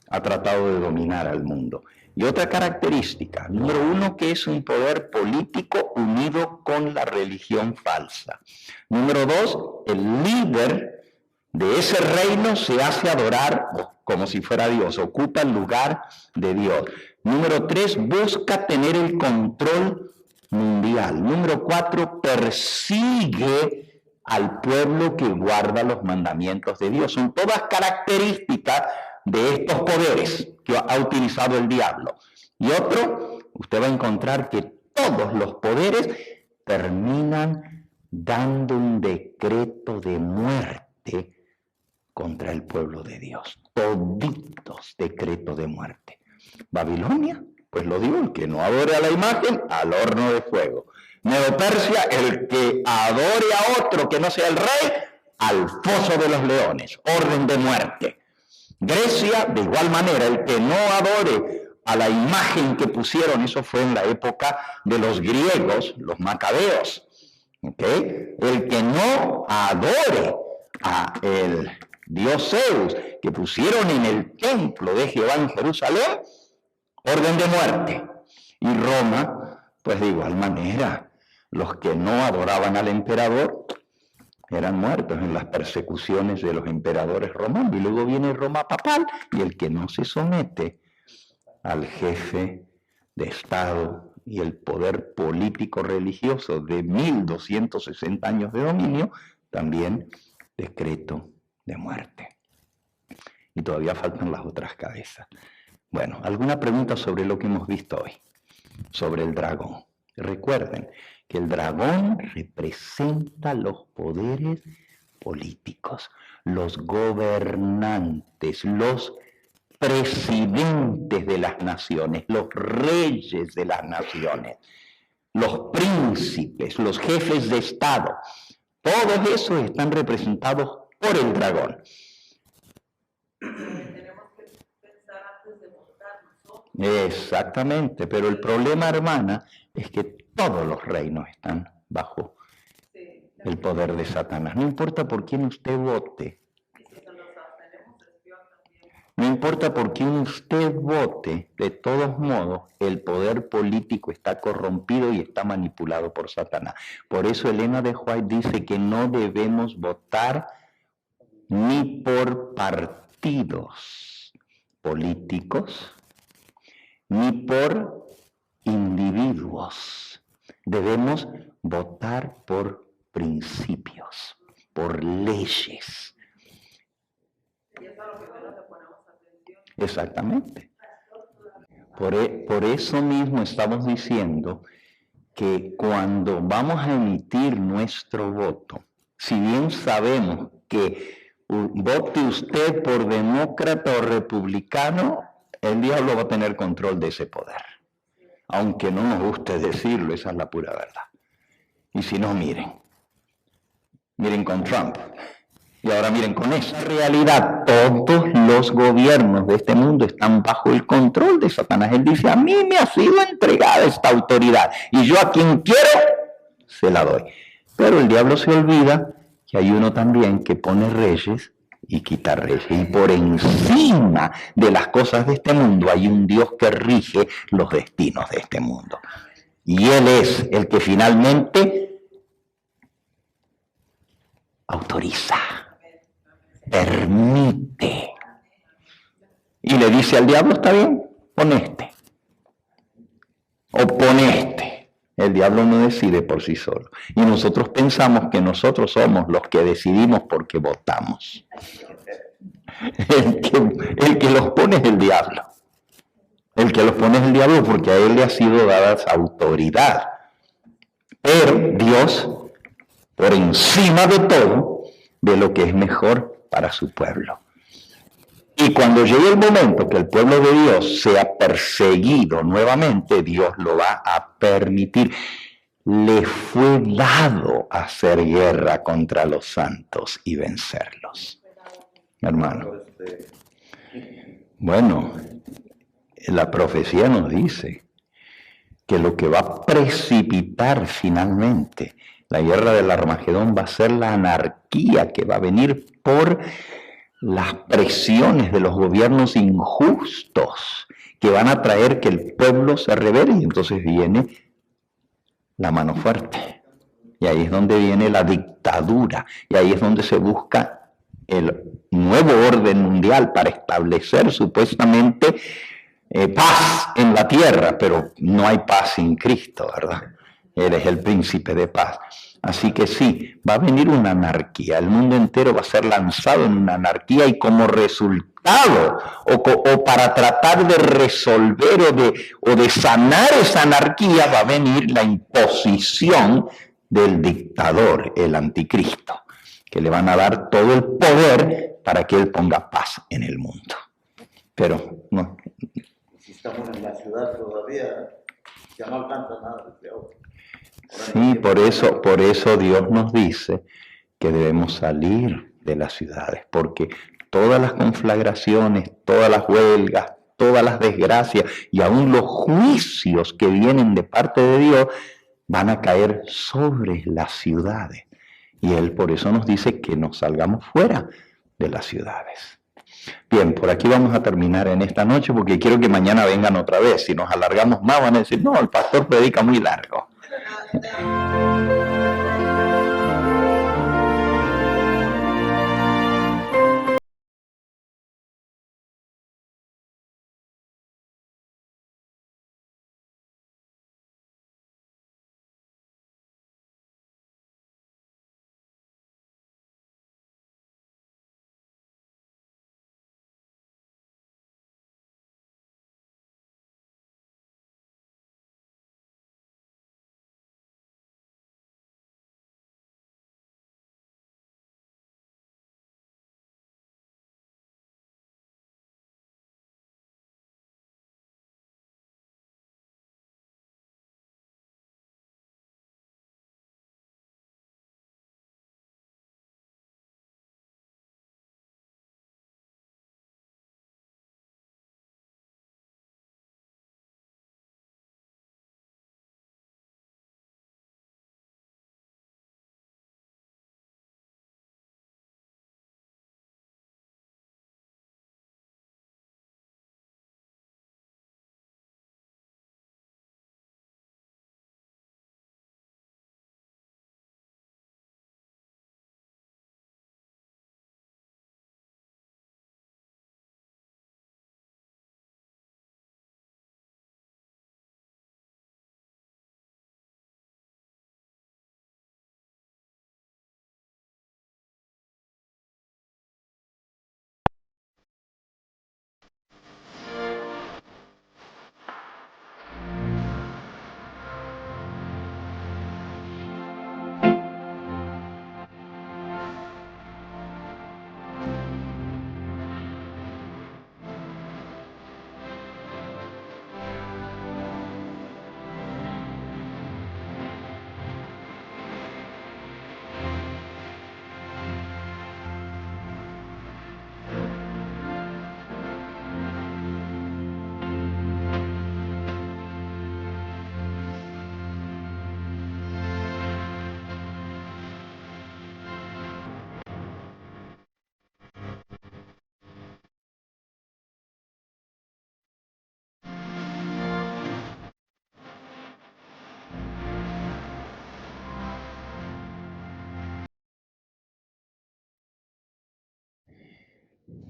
ha tratado de dominar al mundo. Y otra característica, número 1, que es un poder político unido con la religión falsa. Número 2, el líder de ese reino se hace adorar como si fuera Dios, ocupa el lugar de Dios. Número 3, busca tener el control mundial. Número 4, persigue al pueblo que guarda los mandamientos de Dios. Son todas características de estos poderes que ha utilizado el diablo. Y otro, usted va a encontrar que todos los poderes terminan dando un decreto de muerte contra el pueblo de Dios. Toditos decretos de muerte. Babilonia, pues lo digo, el que no adore a la imagen, al horno de fuego. Medo-Persia, el que adore a otro que no sea el rey, al foso de los leones, orden de muerte. Grecia, de igual manera, el que no adore a la imagen que pusieron, eso fue en la época de los griegos, los macabeos, ¿okay? El que no adore a el dios Zeus que pusieron en el templo de Jehová en Jerusalén, orden de muerte. Y Roma, pues de igual manera, los que no adoraban al emperador eran muertos en las persecuciones de los emperadores romanos. Y luego viene Roma papal, y el que no se somete al jefe de Estado y el poder político religioso de 1260 años de dominio, también decreto de muerte. Y todavía faltan las otras cabezas. Bueno, ¿alguna pregunta sobre lo que hemos visto hoy? Sobre el dragón. Recuerden que el dragón representa los poderes políticos, los gobernantes, los presidentes de las naciones, los reyes de las naciones, los príncipes, los jefes de Estado. Todos esos están representados por el dragón. Tenemos que pensar antes de votar nosotros. Exactamente, pero el problema, hermana, es que todos los reinos están bajo el poder de Satanás. No importa por quién usted vote. No importa por quién usted vote, de todos modos, el poder político está corrompido y está manipulado por Satanás. Por eso Elena de White dice que no debemos votar ni por partidos políticos, ni por individuos. Debemos votar por principios, por leyes. Y eso es lo que menos le ponemos atención. Exactamente. Por eso mismo estamos diciendo que cuando vamos a emitir nuestro voto, si bien sabemos que vote usted por demócrata o republicano, el diablo va a tener control de ese poder. Aunque no nos guste decirlo, esa es la pura verdad. Y si no, miren con Trump. Y ahora miren con esa realidad, todos los gobiernos de este mundo están bajo el control de Satanás. Él dice, a mí me ha sido entregada esta autoridad y yo a quien quiero se la doy. Pero el diablo se olvida que hay uno también que pone reyes y quita reyes. Y por encima de las cosas de este mundo hay un Dios que rige los destinos de este mundo. Y Él es el que finalmente autoriza, permite. Y le dice al diablo, está bien, pon este. O pon este. El diablo no decide por sí solo. Y nosotros pensamos que nosotros somos los que decidimos porque votamos. El que los pone es el diablo. El que los pone es el diablo porque a él le ha sido dada esa autoridad. Pero Dios por encima de todo, de lo que es mejor para su pueblo. Y cuando llegue el momento que el pueblo de Dios sea perseguido nuevamente, Dios lo va a permitir. Le fue dado hacer guerra contra los santos y vencerlos. Hermano. Bueno, la profecía nos dice que lo que va a precipitar finalmente la guerra del Armagedón va a ser la anarquía que va a venir por las presiones de los gobiernos injustos que van a traer que el pueblo se rebele, y entonces viene la mano fuerte. Y ahí es donde viene la dictadura, y ahí es donde se busca el nuevo orden mundial para establecer supuestamente paz en la tierra, pero no hay paz sin Cristo, ¿verdad? Él es el príncipe de paz. Así que sí, va a venir una anarquía, el mundo entero va a ser lanzado en una anarquía, y como resultado, o para tratar de resolver o de sanar esa anarquía, va a venir la imposición del dictador, el anticristo, que le van a dar todo el poder para que él ponga paz en el mundo. Pero no. Si estamos en la ciudad todavía, ya no alcanza nada desde ahora. Sí, por eso Dios nos dice que debemos salir de las ciudades, porque todas las conflagraciones, todas las huelgas, todas las desgracias y aún los juicios que vienen de parte de Dios van a caer sobre las ciudades. Y Él por eso nos dice que nos salgamos fuera de las ciudades. Bien, por aquí vamos a terminar en esta noche, porque quiero que mañana vengan otra vez. Si nos alargamos más van a decir, no, el pastor predica muy largo.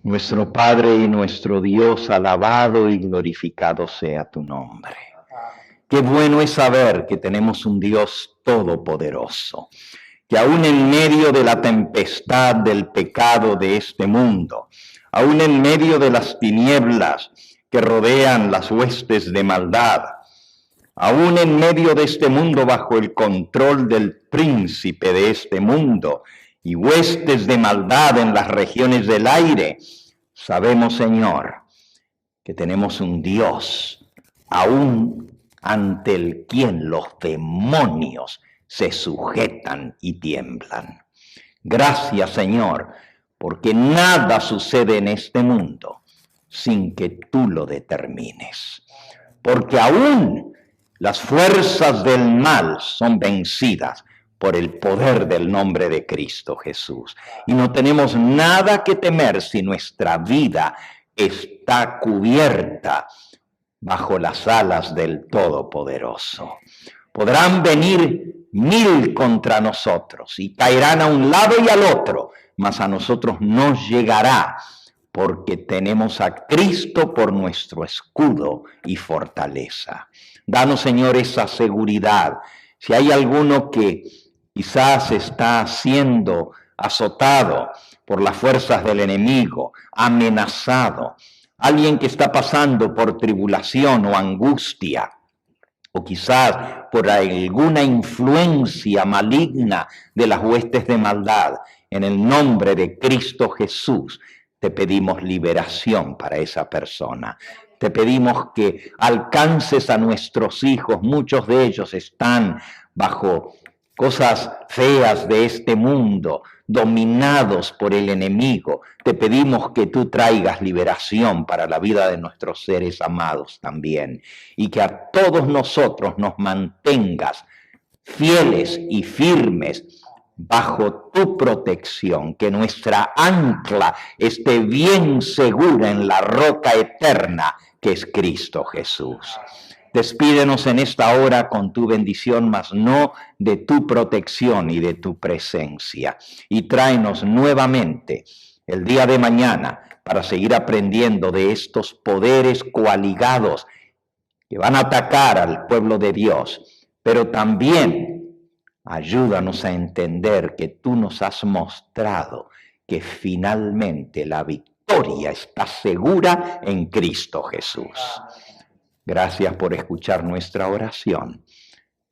Nuestro Padre y nuestro Dios, alabado y glorificado sea tu nombre. Qué bueno es saber que tenemos un Dios todopoderoso, que aún en medio de la tempestad del pecado de este mundo, aún en medio de las tinieblas que rodean las huestes de maldad, aún en medio de este mundo, bajo el control del príncipe de este mundo y huestes de maldad en las regiones del aire, sabemos, Señor, que tenemos un Dios aún ante el quien los demonios se sujetan y tiemblan. Gracias, Señor, porque nada sucede en este mundo sin que tú lo determines. Porque aún las fuerzas del mal son vencidas por el poder del nombre de Cristo Jesús. Y no tenemos nada que temer si nuestra vida está cubierta bajo las alas del Todopoderoso. Podrán venir 1000 contra nosotros y caerán a un lado y al otro, mas a nosotros nos llegará, porque tenemos a Cristo por nuestro escudo y fortaleza. Danos, Señor, esa seguridad. Si hay alguno que quizás está siendo azotado por las fuerzas del enemigo, amenazado, alguien que está pasando por tribulación o angustia, o quizás por alguna influencia maligna de las huestes de maldad, en el nombre de Cristo Jesús, te pedimos liberación para esa persona. Te pedimos que alcances a nuestros hijos. Muchos de ellos están bajo cosas feas de este mundo, dominados por el enemigo. Te pedimos que tú traigas liberación para la vida de nuestros seres amados también, y que a todos nosotros nos mantengas fieles y firmes bajo tu protección, que nuestra ancla esté bien segura en la roca eterna que es Cristo Jesús. Despídenos en esta hora con tu bendición, mas no de tu protección y de tu presencia. Y tráenos nuevamente el día de mañana para seguir aprendiendo de estos poderes coaligados que van a atacar al pueblo de Dios. Pero también ayúdanos a entender que tú nos has mostrado que finalmente la victoria está segura en Cristo Jesús. Gracias por escuchar nuestra oración.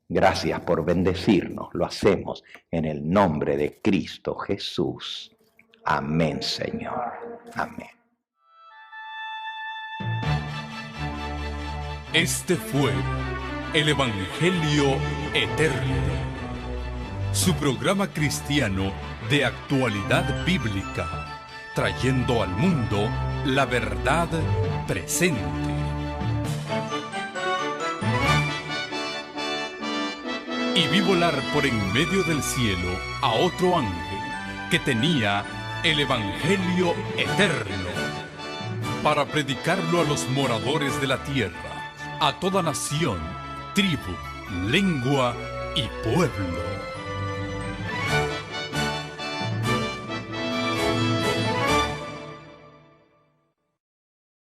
Gracias por bendecirnos. Lo hacemos en el nombre de Cristo Jesús. Amén, Señor. Amén. Este fue el Evangelio Eterno, su programa cristiano de actualidad bíblica, trayendo al mundo la verdad presente. Y vi volar por en medio del cielo a otro ángel que tenía el Evangelio eterno, para predicarlo a los moradores de la tierra, a toda nación, tribu, lengua y pueblo.